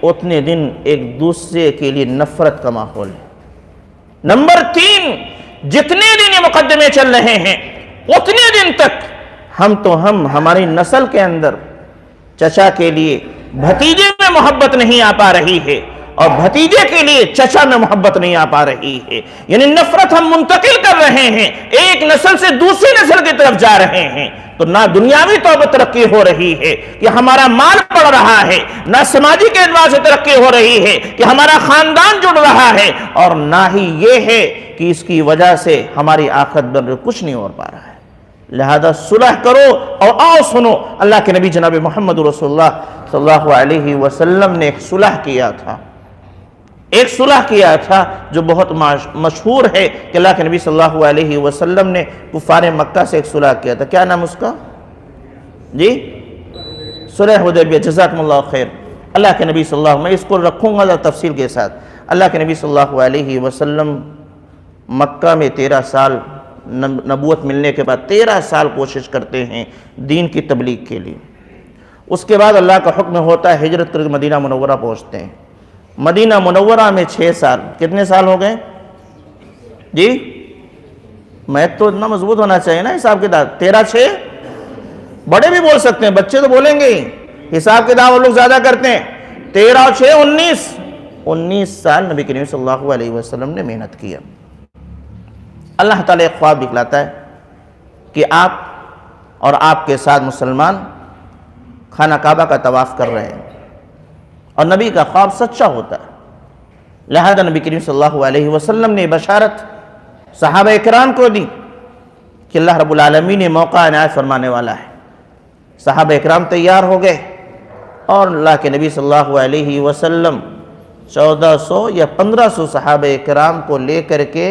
اتنے دن ایک دوسرے کے لیے نفرت کا ماحول ہے۔ نمبر تین، جتنے دن یہ مقدمے چل رہے ہیں اتنے دن تک ہماری نسل کے اندر چچا کے لیے بھتیجے میں محبت نہیں آ پا رہی ہے، اور بھتیجے کے لیے چچا میں محبت نہیں آ پا رہی ہے، یعنی نفرت ہم منتقل کر رہے ہیں، ایک نسل سے دوسری نسل کی طرف جا رہے ہیں۔ تو نہ دنیاوی طور پر ترقی ہو رہی ہے کہ ہمارا مال بڑھ رہا ہے، نہ سماجی کے اعتبار سے ترقی ہو رہی ہے کہ ہمارا خاندان جڑ رہا ہے، اور نہ ہی یہ ہے کہ اس کی وجہ سے ہماری آخرت بن کچھ نہیں ہو پا رہا ہے۔ لہذا صلح کرو اور آؤ سنو، اللہ کے نبی جناب محمد رسول اللہ صلی اللہ علیہ وسلم نے ایک صلح کیا تھا، ایک صلح کیا تھا جو بہت مشہور ہے کہ اللہ کے نبی صلی اللہ علیہ وسلم نے کفار مکہ سے ایک صلح کیا تھا. کیا نام اس کا؟ جی صلح حدیبیہ. جزاکم اللہ خیر. اللہ کے نبی صلی اللہ علیہ وسلم، میں اس کو رکھوں گا تفصیل کے ساتھ. اللہ کے نبی صلی اللہ علیہ وسلم مکہ میں 13 سال نبوت ملنے کے بعد 13 سال کوشش کرتے ہیں دین کی تبلیغ کے لیے. اس کے بعد اللہ کا حکم ہوتا ہے ہجرت کر کے مدینہ منورہ پہنچتے ہیں. مدینہ منورہ میں 6 سال. کتنے سال ہو گئے جی؟ میتھ تو اتنا مضبوط ہونا چاہیے نا حساب کتاب. 13 6 بڑے بھی بول سکتے ہیں، بچے تو بولیں گے ہی. حساب کتاب وہ لوگ زیادہ کرتے ہیں. 13 اور 6 19 سال نبی کریم صلی اللہ علیہ وسلم نے محنت کیا. اللہ تعالیٰ ایک خواب دکھلاتا ہے کہ آپ اور آپ کے ساتھ مسلمان خانہ کعبہ کا طواف کر رہے ہیں، اور نبی کا خواب سچا ہوتا ہے. لہذا نبی کریم صلی اللہ علیہ وسلم نے بشارت صحابہ اکرام کو دی کہ اللہ رب العالمین نے موقع عنایت فرمانے والا ہے. صحابہ اکرام تیار ہو گئے اور اللہ کے نبی صلی اللہ علیہ وسلم 1400 یا 1500 صحابہ اکرام کو لے کر کے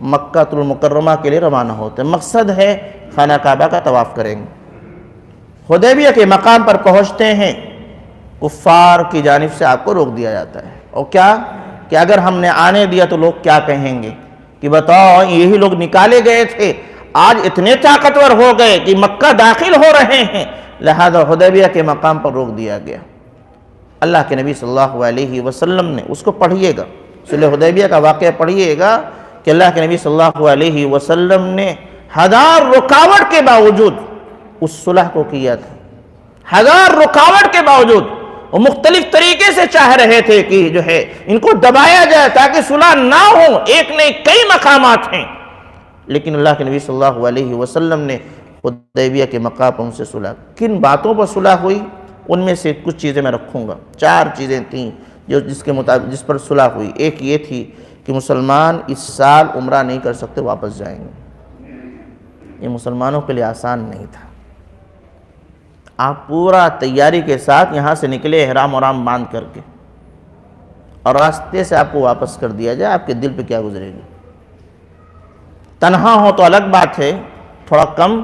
مکہ المکرمہ کے لیے روانہ ہوتے ہیں. مقصد ہے خانہ کعبہ کا طواف کریں گے. حدیبیہ کے مقام پر پہنچتے ہیں، کفار کی جانب سے آپ کو روک دیا جاتا ہے. اور کیا کہ اگر ہم نے آنے دیا تو لوگ کیا کہیں گے کہ بتاؤ یہی لوگ نکالے گئے تھے، آج اتنے طاقتور ہو گئے کہ مکہ داخل ہو رہے ہیں. لہذا حدیبیہ کے مقام پر روک دیا گیا. اللہ کے نبی صلی اللہ علیہ وسلم نے اس کو پڑھیے گا، صلح حدیبیہ کا واقعہ پڑھیے گا کہ اللہ کے نبی صلی اللہ علیہ وسلم نے 1000 رکاوٹ کے باوجود اس صلح کو کیا تھا. 1000 رکاوٹ کے باوجود وہ مختلف طریقے سے چاہ رہے تھے کہ جو ہے ان کو دبایا جائے تاکہ صلح نہ ہو. ایک نہیں کئی مقامات ہیں، لیکن اللہ کے نبی صلی اللہ علیہ وسلم نے حدیبیہ کے مقام پر ان سے صلح. کن باتوں پر صلح ہوئی ان میں سے کچھ چیزیں میں رکھوں گا. 4 چیزیں تھیں جس پر صلح ہوئی. ایک یہ تھی کہ مسلمان اس سال عمرہ نہیں کر سکتے، واپس جائیں گے. یہ مسلمانوں کے لیے آسان نہیں تھا. آپ پورا تیاری کے ساتھ یہاں سے نکلے احرام باندھ کر کے، اور راستے سے آپ کو واپس کر دیا جائے، آپ کے دل پہ کیا گزرے گی؟ تنہا ہو تو الگ بات ہے، تھوڑا کم.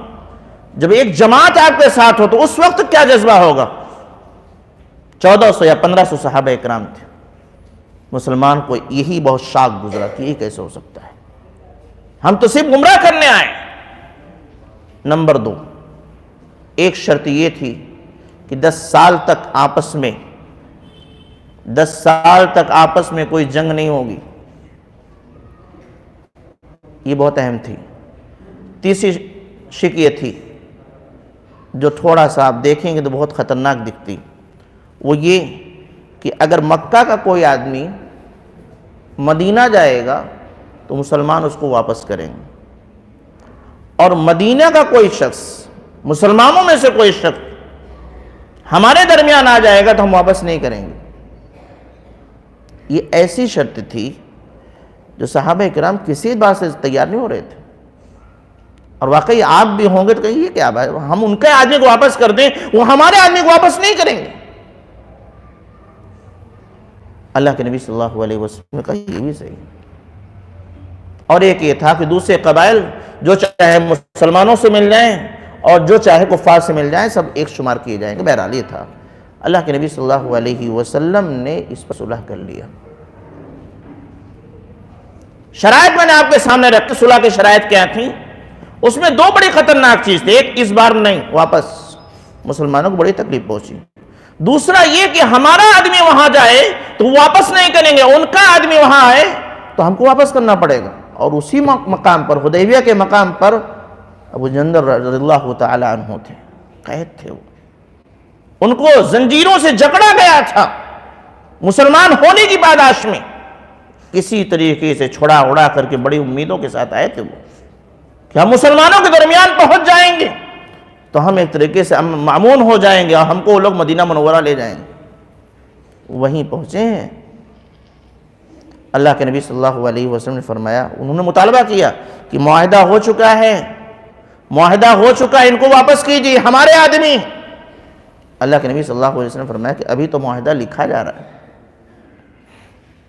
جب ایک جماعت آپ کے ساتھ ہو تو اس وقت کیا جذبہ ہوگا؟ 1400 یا 1500 صحابہ اکرام تھے. مسلمان کو یہی بہت شاک گزرا کہ یہ کیسے ہو سکتا ہے، ہم تو صرف عمرہ کرنے آئے. نمبر 2، ایک شرط یہ تھی کہ 10 سال تک آپس میں کوئی جنگ نہیں ہوگی. یہ بہت اہم تھی. تیسری شک یہ تھی جو تھوڑا سا آپ دیکھیں گے تو بہت خطرناک دکھتی، وہ یہ کہ اگر مکہ کا کوئی آدمی مدینہ جائے گا تو مسلمان اس کو واپس کریں گے، اور مدینہ کا کوئی شخص، مسلمانوں میں سے کوئی شخص ہمارے درمیان آ جائے گا تو ہم واپس نہیں کریں گے. یہ ایسی شرط تھی جو صحابہ اکرام کسی بات سے تیار نہیں ہو رہے تھے. اور واقعی آپ بھی ہوں گے تو کہیں یہ کیا بات ہے، ہم ان کے آدمی کو واپس کر دیں، وہ ہمارے آدمی کو واپس نہیں کریں گے. اللہ کے نبی صلی اللہ علیہ وسلم نے کہا یہ بھی صحیح. اور ایک یہ تھا کہ دوسرے قبائل جو چاہے مسلمانوں سے مل جائیں اور جو چاہے کفار سے مل جائیں، سب ایک شمار کیے جائیں گے. بہرحال یہ تھا. اللہ کے نبی صلی اللہ علیہ وسلم نے اس پر صلح کر لیا. شرائط میں نے آپ کے سامنے رکھی. صلح کی شرائط کیا تھیں؟ اس میں 2 بڑی خطرناک چیز تھی. ایک، اس بار نہیں واپس، مسلمانوں کو بڑی تکلیف پہنچی. دوسرا یہ کہ ہمارا آدمی وہاں جائے تو واپس نہیں کریں گے، ان کا آدمی وہاں آئے تو ہم کو واپس کرنا پڑے گا. اور اسی مقام پر، حدیبیہ کے مقام پر، ابو جندل رضی اللہ تعالی عنہ تھے، قید تھے. وہ ان کو زنجیروں سے جکڑا گیا تھا. مسلمان ہونے کی پاداش میں کسی طریقے سے چھڑا اڑا کر کے بڑی امیدوں کے ساتھ آئے تھے وہ کہ ہم مسلمانوں کے درمیان پہنچ جائیں گے تو ہم ایک طریقے سے معمون ہو جائیں گے اور ہم کو وہ لوگ مدینہ منورہ لے جائیں گے. وہیں پہنچے ہیں. اللہ کے نبی صلی اللہ علیہ وسلم نے فرمایا، انہوں نے مطالبہ کیا کہ معاہدہ ہو چکا ہے، معاہدہ ہو چکا ہے، ان کو واپس کیجیے، ہمارے آدمی۔ اللہ کے نبی صلی اللہ علیہ وسلم نے فرمایا کہ ابھی تو معاہدہ لکھا جا رہا ہے،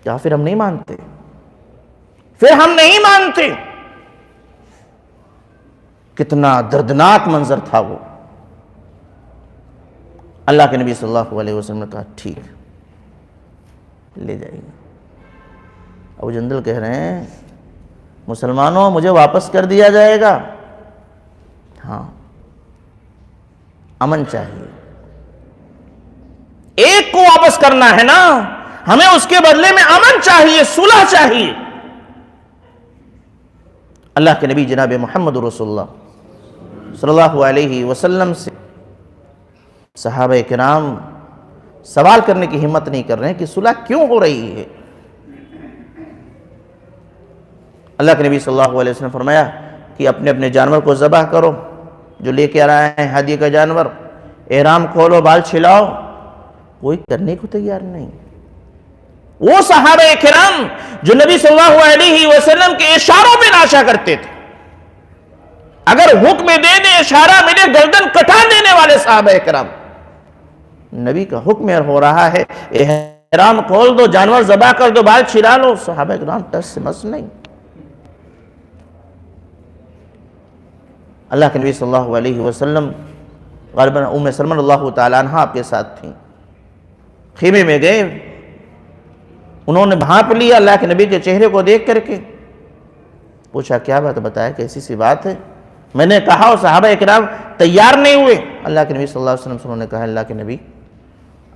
کیا پھر ہم نہیں مانتے؟ پھر ہم نہیں مانتے؟ کتنا دردناک منظر تھا وہ۔ اللہ کے نبی صلی اللہ علیہ وسلم نے کہا ٹھیک لے جائیے۔ ابو جندل کہہ رہے ہیں مسلمانوں مجھے واپس کر دیا جائے گا؟ ہاں، امن چاہیے، ایک کو واپس کرنا ہے نا، ہمیں اس کے بدلے میں امن چاہیے، صلح چاہیے۔ اللہ کے نبی جناب محمد رسول اللہ صلی اللہ علیہ وسلم سے صحابہ کرام سوال کرنے کی ہمت نہیں کر رہے ہیں کہ صلح کیوں ہو رہی ہے۔ اللہ کے نبی صلی اللہ علیہ وسلم نے فرمایا کہ اپنے اپنے جانور کو ذبح کرو، جو لے کے آ رہا ہے ہدیے کا جانور، احرام کھولو، بال چھلاؤ۔ کوئی کرنے کو تیار نہیں۔ وہ صحابہ کرام جو نبی صلی اللہ علیہ وسلم کے اشاروں پہ ناشا کرتے تھے، اگر حکم دے دے، اشارہ ملے، گردن کٹا دینے والے صحابہ کرام، نبی کا حکم ہو رہا ہے احرام کھول دو، جانور ذبح کر دو، بال چھلا لو، صحابہ کرام ٹس سے مس نہیں۔ اللہ کے نبی صلی اللہ علیہ وسلم غالباً ام سلمہ اللہ تعالیٰ عنہ آپ کے ساتھ تھیں، خیمے میں گئے، انہوں نے بھانپ لیا اللہ کے نبی کے چہرے کو دیکھ کر کے، پوچھا کیا بات؟ بتایا کیسی سی بات ہے؟ میں نے کہا اور صحابہ اکرام تیار نہیں ہوئے۔ اللہ کے نبی صلی اللہ علیہ وسلم سے انہوں نے کہا اللہ کے نبی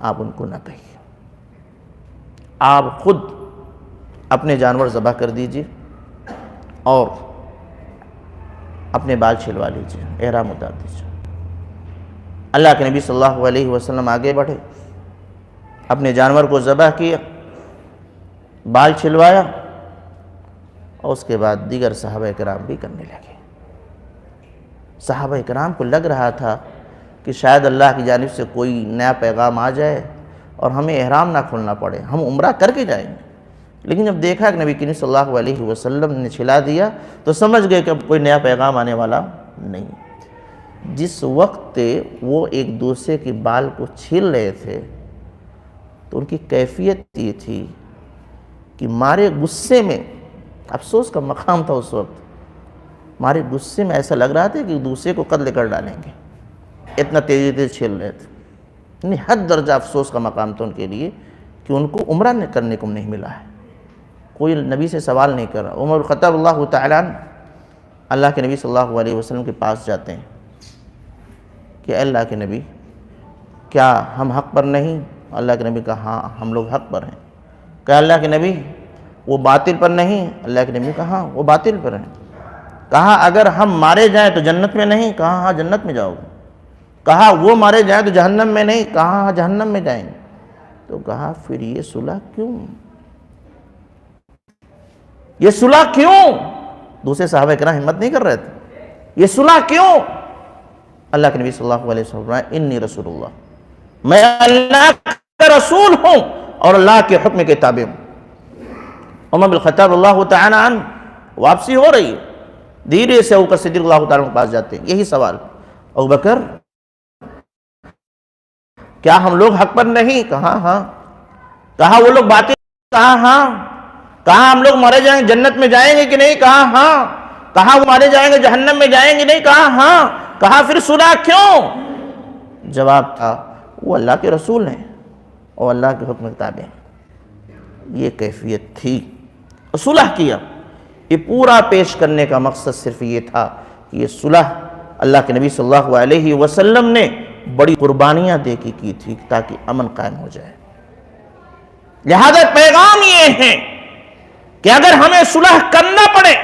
آپ ان کو نہ کہیے، آپ خود اپنے جانور ذبح کر دیجئے اور اپنے بال چھلوا لیجئے، احرام اتار دیجئے۔ اللہ کے نبی صلی اللہ علیہ وسلم آگے بڑھے، اپنے جانور کو ذبح کیا، بال چھلوایا، اور اس کے بعد دیگر صحابہ کرام بھی کرنے لگے۔ صحابہ کرام کو لگ رہا تھا کہ شاید اللہ کی جانب سے کوئی نیا پیغام آ جائے اور ہمیں احرام نہ کھولنا پڑے، ہم عمرہ کر کے جائیں گے۔ لیکن جب دیکھا کہ نبی کریم صلی اللہ علیہ وسلم نے چھلا دیا تو سمجھ گئے کہ اب کوئی نیا پیغام آنے والا نہیں۔ جس وقت وہ ایک دوسرے کی بال کو چھیل رہے تھے تو ان کی کیفیت یہ تھی کہ مارے غصے میں، افسوس کا مقام تھا اس وقت، مارے غصے میں ایسا لگ رہا تھا کہ دوسرے کو قتل کر ڈالیں گے، اتنا تیزی سے چھیل رہے تھے۔ یعنی حد درجہ افسوس کا مقام تھا ان کے لیے کہ ان کو عمرہ کرنے کو نہیں ملا ہے۔ کوئی نبی سے سوال نہیں کر رہا۔ عمر الخطاب اللہ تعالیٰ عنہ اللہ کے نبی صلی اللہ علیہ وسلم کے پاس جاتے ہیں کہ اے اللہ کے نبی کیا ہم حق پر نہیں؟ اللہ کے نبی کہا ہاں ہم لوگ حق پر ہیں۔ کہا اللہ کے نبی وہ باطل پر نہیں؟ اللہ کے نبی کہا ہاں وہ باطل پر ہیں۔ کہا اگر ہم مارے جائیں تو جنت میں نہیں؟ کہا ہاں جنت میں جاؤ گے۔ کہا وہ مارے جائیں تو جہنم میں نہیں؟ کہا ہاں جہنم میں جائیں گے۔ تو کہا پھر یہ صلح کیوں؟ یہ صلح کیوں؟ دوسرے صحابہ کرام ہمت نہیں کر رہے تھے، یہ صلح کیوں؟ اللہ کے نبی صلی اللہ علیہ وسلم فرمایا انی رسول اللہ، میں اللہ کا رسول ہوں اور اللہ کے حکم کے تابع ہوں۔ عمر بن الخطاب اللہ تعالی عنہ واپسی ہو رہی ہے، دھیرے سے ابوبکر صدیق اللہ تعالیٰ کے پاس جاتے ہیں، یہی سوال، ابوبکر کیا ہم لوگ حق پر نہیں؟ کہا ہاں۔ کہا وہ لوگ باطل؟ کہا ہاں۔ کہا ہم لوگ مارے جائیں گے جنت میں جائیں گے کہ نہیں؟ کہا ہاں۔ کہا وہ مارے جائیں گے جہنم میں جائیں گے نہیں؟ کہا ہاں۔ کہا پھر صلح کیوں؟ جواب تھا وہ اللہ کے رسول ہیں اور اللہ کے حکم کے تابع ہیں۔ یہ کیفیت تھی، صلح کیا۔ یہ پورا پیش کرنے کا مقصد صرف یہ تھا کہ یہ صلح اللہ کے نبی صلی اللہ علیہ وسلم نے بڑی قربانیاں دے کے کی تھی تاکہ امن قائم ہو جائے۔ لہذا پیغام یہ ہے کہ اگر ہمیں صلح کرنا پڑے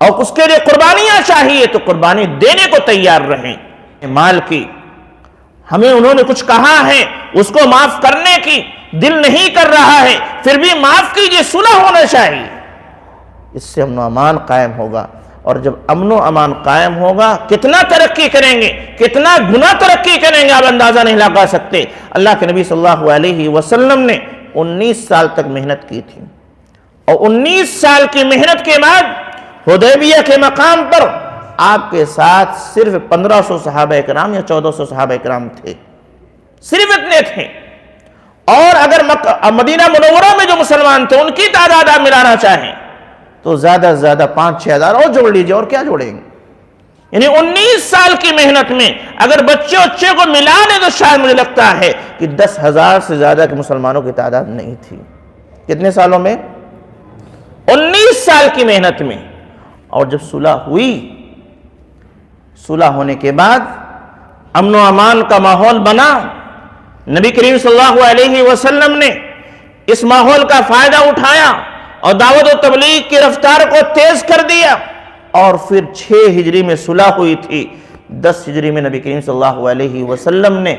اور اس کے لیے قربانیاں چاہیے تو قربانی دینے کو تیار رہیں۔ مال کی ہمیں انہوں نے کچھ کہا ہے، اس کو معاف کرنے کی دل نہیں کر رہا ہے، پھر بھی معاف کیجئے، صلح ہونا چاہیے۔ اس سے امن و امان قائم ہوگا، اور جب امن و امان قائم ہوگا کتنا ترقی کریں گے، کتنا گنا ترقی کریں گے، آپ اندازہ نہیں لگا سکتے۔ اللہ کے نبی صلی اللہ علیہ وسلم نے 19 سال تک محنت کی تھی، اور 19 سال کی محنت کے بعد حدیبیہ کے مقام پر آپ کے ساتھ صرف 1500 صحابہ اکرام یا 1400 صحابہ اکرام تھے، صرف اتنے تھے۔ اور اگر مدینہ منورہ میں جو مسلمان تھے ان کی تعداد آپ ملانا چاہیں تو زیادہ سے زیادہ 5-6 ہزار اور جوڑ لیجئے، اور کیا جوڑیں گے؟ یعنی 19 سال کی محنت میں اگر بچے کو ملا دیں تو شاید مجھے لگتا ہے کہ 10,000 سے زیادہ کے مسلمانوں کی تعداد نہیں تھی۔ کتنے سالوں میں؟ 19 سال کی محنت میں۔ اور جب صلح ہوئی، صلح ہونے کے بعد امن و امان کا ماحول بنا، نبی کریم صلی اللہ علیہ وسلم نے اس ماحول کا فائدہ اٹھایا اور دعوت و تبلیغ کی رفتار کو تیز کر دیا، اور پھر 6 ہجری میں صلح ہوئی تھی۔ 10 ہجری میں نبی کریم صلی اللہ علیہ وسلم نے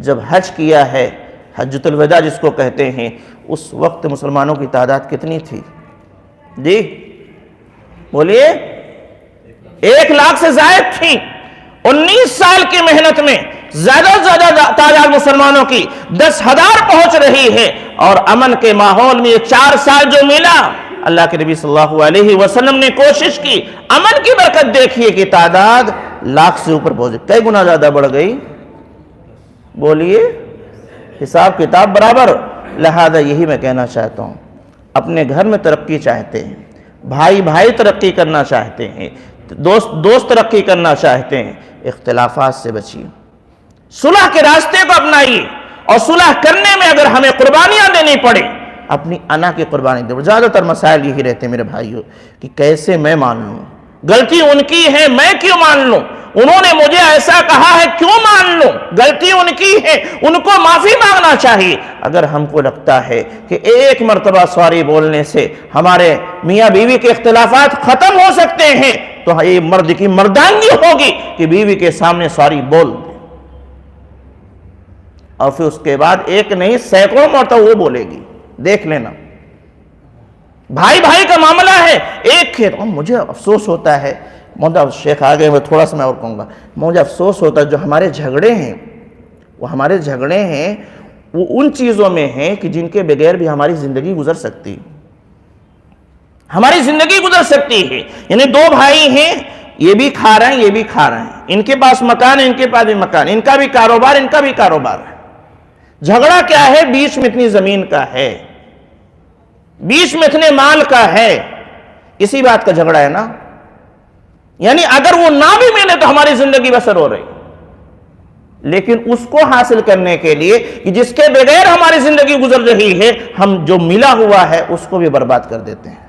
جب حج کیا ہے، حجۃ الوداع جس کو کہتے ہیں، اس وقت مسلمانوں کی تعداد کتنی تھی؟ جی بولیے، 1 لاکھ سے زائد تھی۔ 19 سال کی محنت میں زیادہ سے زیادہ تعداد مسلمانوں کی 10,000 پہنچ رہی ہے، اور امن کے ماحول میں یہ 4 سال جو ملا، اللہ کے نبی صلی اللہ علیہ وسلم نے کوشش کی، امن کی برکت دیکھیے کہ تعداد لاکھ سے اوپر پہنچے۔ کئی گنا زیادہ بڑھ گئی؟ بولیے، حساب کتاب برابر۔ لہذا یہی میں کہنا چاہتا ہوں، اپنے گھر میں ترقی چاہتے ہیں، بھائی ترقی کرنا چاہتے ہیں، دوست ترقی کرنا چاہتے ہیں، اختلافات سے بچیے، صلح کے راستے کو اپنائیے، اور صلح کرنے میں اگر ہمیں قربانیاں دینی پڑے، اپنی انا کی قربانی دے۔ زیادہ تر مسائل یہی رہتے ہیں میرے بھائیوں کہ کیسے میں مان لوں، غلطی ان کی ہے میں کیوں مان لوں، انہوں نے مجھے ایسا کہا ہے کیوں مان لوں، غلطی ان کی ہے ان کو معافی مانگنا چاہیے۔ اگر ہم کو لگتا ہے کہ ایک مرتبہ سوری بولنے سے ہمارے میاں بیوی کے اختلافات ختم ہو سکتے ہیں، تو یہ مرد کی مردانگی ہوگی کہ بیوی کے سامنے سوری بول دے، اور پھر اس کے بعد ایک نہیں سینکڑوں مرتبہ وہ بولے گی۔ دیکھ لینا، بھائی کا معاملہ ہے، ایک ہے۔ مجھے افسوس ہوتا ہے، شیخ آگے میں تھوڑا سا میں اور کہوں گا، مجھے افسوس ہوتا ہے جو ہمارے جھگڑے ہیں، وہ ان چیزوں میں ہیں کہ جن کے بغیر بھی ہماری زندگی گزر سکتی ہے۔ یعنی 2 بھائی ہیں، یہ بھی کھا رہے ہیں یہ بھی کھا رہے ہیں، ان کے پاس مکان ہے ان کے پاس بھی مکان، ان کا بھی کاروبار ان کا بھی کاروبار ہے۔ جھگڑا کیا ہے؟ بیچ میں اتنی زمین کا ہے، بیچ میں اتنے مال کا ہے، اسی بات کا جھگڑا ہے نا۔ یعنی اگر وہ نہ بھی ملے تو ہماری زندگی بسر ہو رہی، لیکن اس کو حاصل کرنے کے لیے کہ جس کے بغیر ہماری زندگی گزر رہی ہے، ہم جو ملا ہوا ہے اس کو بھی برباد کر دیتے ہیں،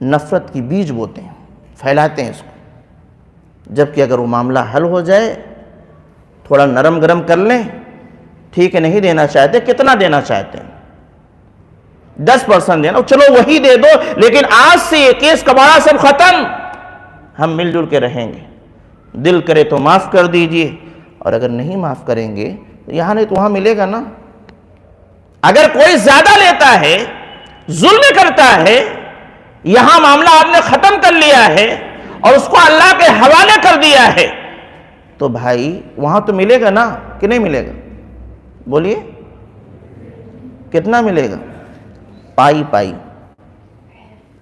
نفرت کی بیج بوتے ہیں، پھیلاتے ہیں اس کو۔ جبکہ اگر وہ معاملہ حل ہو جائے، تھوڑا نرم گرم کر لیں، ٹھیک ہے نہیں دینا چاہتے، کتنا دینا چاہتے ہیں؟ 10% دینا، چلو وہی دے دو، لیکن آج سے یہ کیس کباڑہ سب ختم، ہم مل جل کے رہیں گے، دل کرے تو معاف کر دیجئے، اور اگر نہیں معاف کریں گے تو یہاں نہیں تو وہاں ملے گا نا۔ اگر کوئی زیادہ لیتا ہے، ظلم کرتا ہے، یہاں معاملہ آپ نے ختم کر لیا ہے اور اس کو اللہ کے حوالے کر دیا ہے، تو بھائی وہاں تو ملے گا نا کہ نہیں ملے گا؟ بولیے، کتنا ملے گا؟ پائی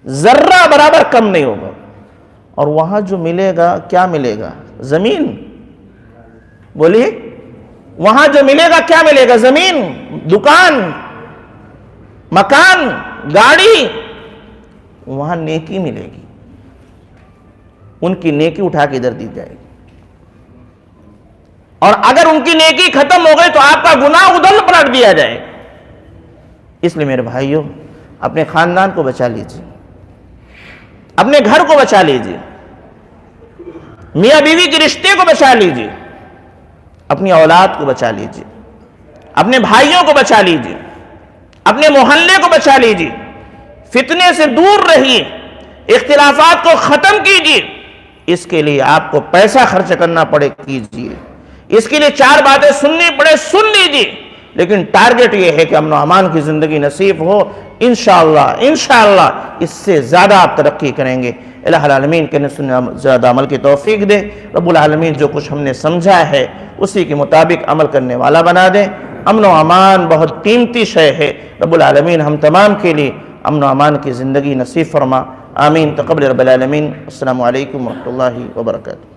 ذرہ برابر کم نہیں ہوگا۔ اور وہاں جو ملے گا کیا ملے گا؟ زمین۔ بولیے، وہاں جو ملے گا کیا ملے گا؟ زمین، دکان، مکان، گاڑی۔ وہاں نیکی ملے گی، ان کی نیکی اٹھا کے ادھر دی جائے گی، اور اگر ان کی نیکی ختم ہو گئی تو آپ کا گناہ ادھر پلٹ دیا جائے گا۔ اس لیے میرے بھائیوں، اپنے خاندان کو بچا لیجیے، اپنے گھر کو بچا لیجیے، میاں بیوی کے رشتے کو بچا لیجیے، اپنی اولاد کو بچا لیجیے، اپنے بھائیوں کو بچا لیجیے، اپنے محلے کو بچا لیجیے، فتنے سے دور رہیے، اختلافات کو ختم کیجیے۔ اس کے لیے آپ کو پیسہ خرچ کرنا پڑے کیجیے، اس کے لیے 4 باتیں سننی پڑے سن لیجیے، لیکن ٹارگٹ یہ ہے کہ امن و امان کی زندگی نصیب ہو۔ انشاءاللہ اس سے زیادہ آپ ترقی کریں گے۔ الہ العالمین کے زیادہ عمل کی توفیق دے۔ رب العالمین جو کچھ ہم نے سمجھا ہے اسی کے مطابق عمل کرنے والا بنا دے۔ امن و امان بہت قیمتی شے ہے، رب العالمین ہم تمام کے لیے امن و امان کی زندگی نصیب فرما۔ آمین تقبل رب العالمین۔ السلام علیکم ورحمۃ اللہ وبرکاتہ۔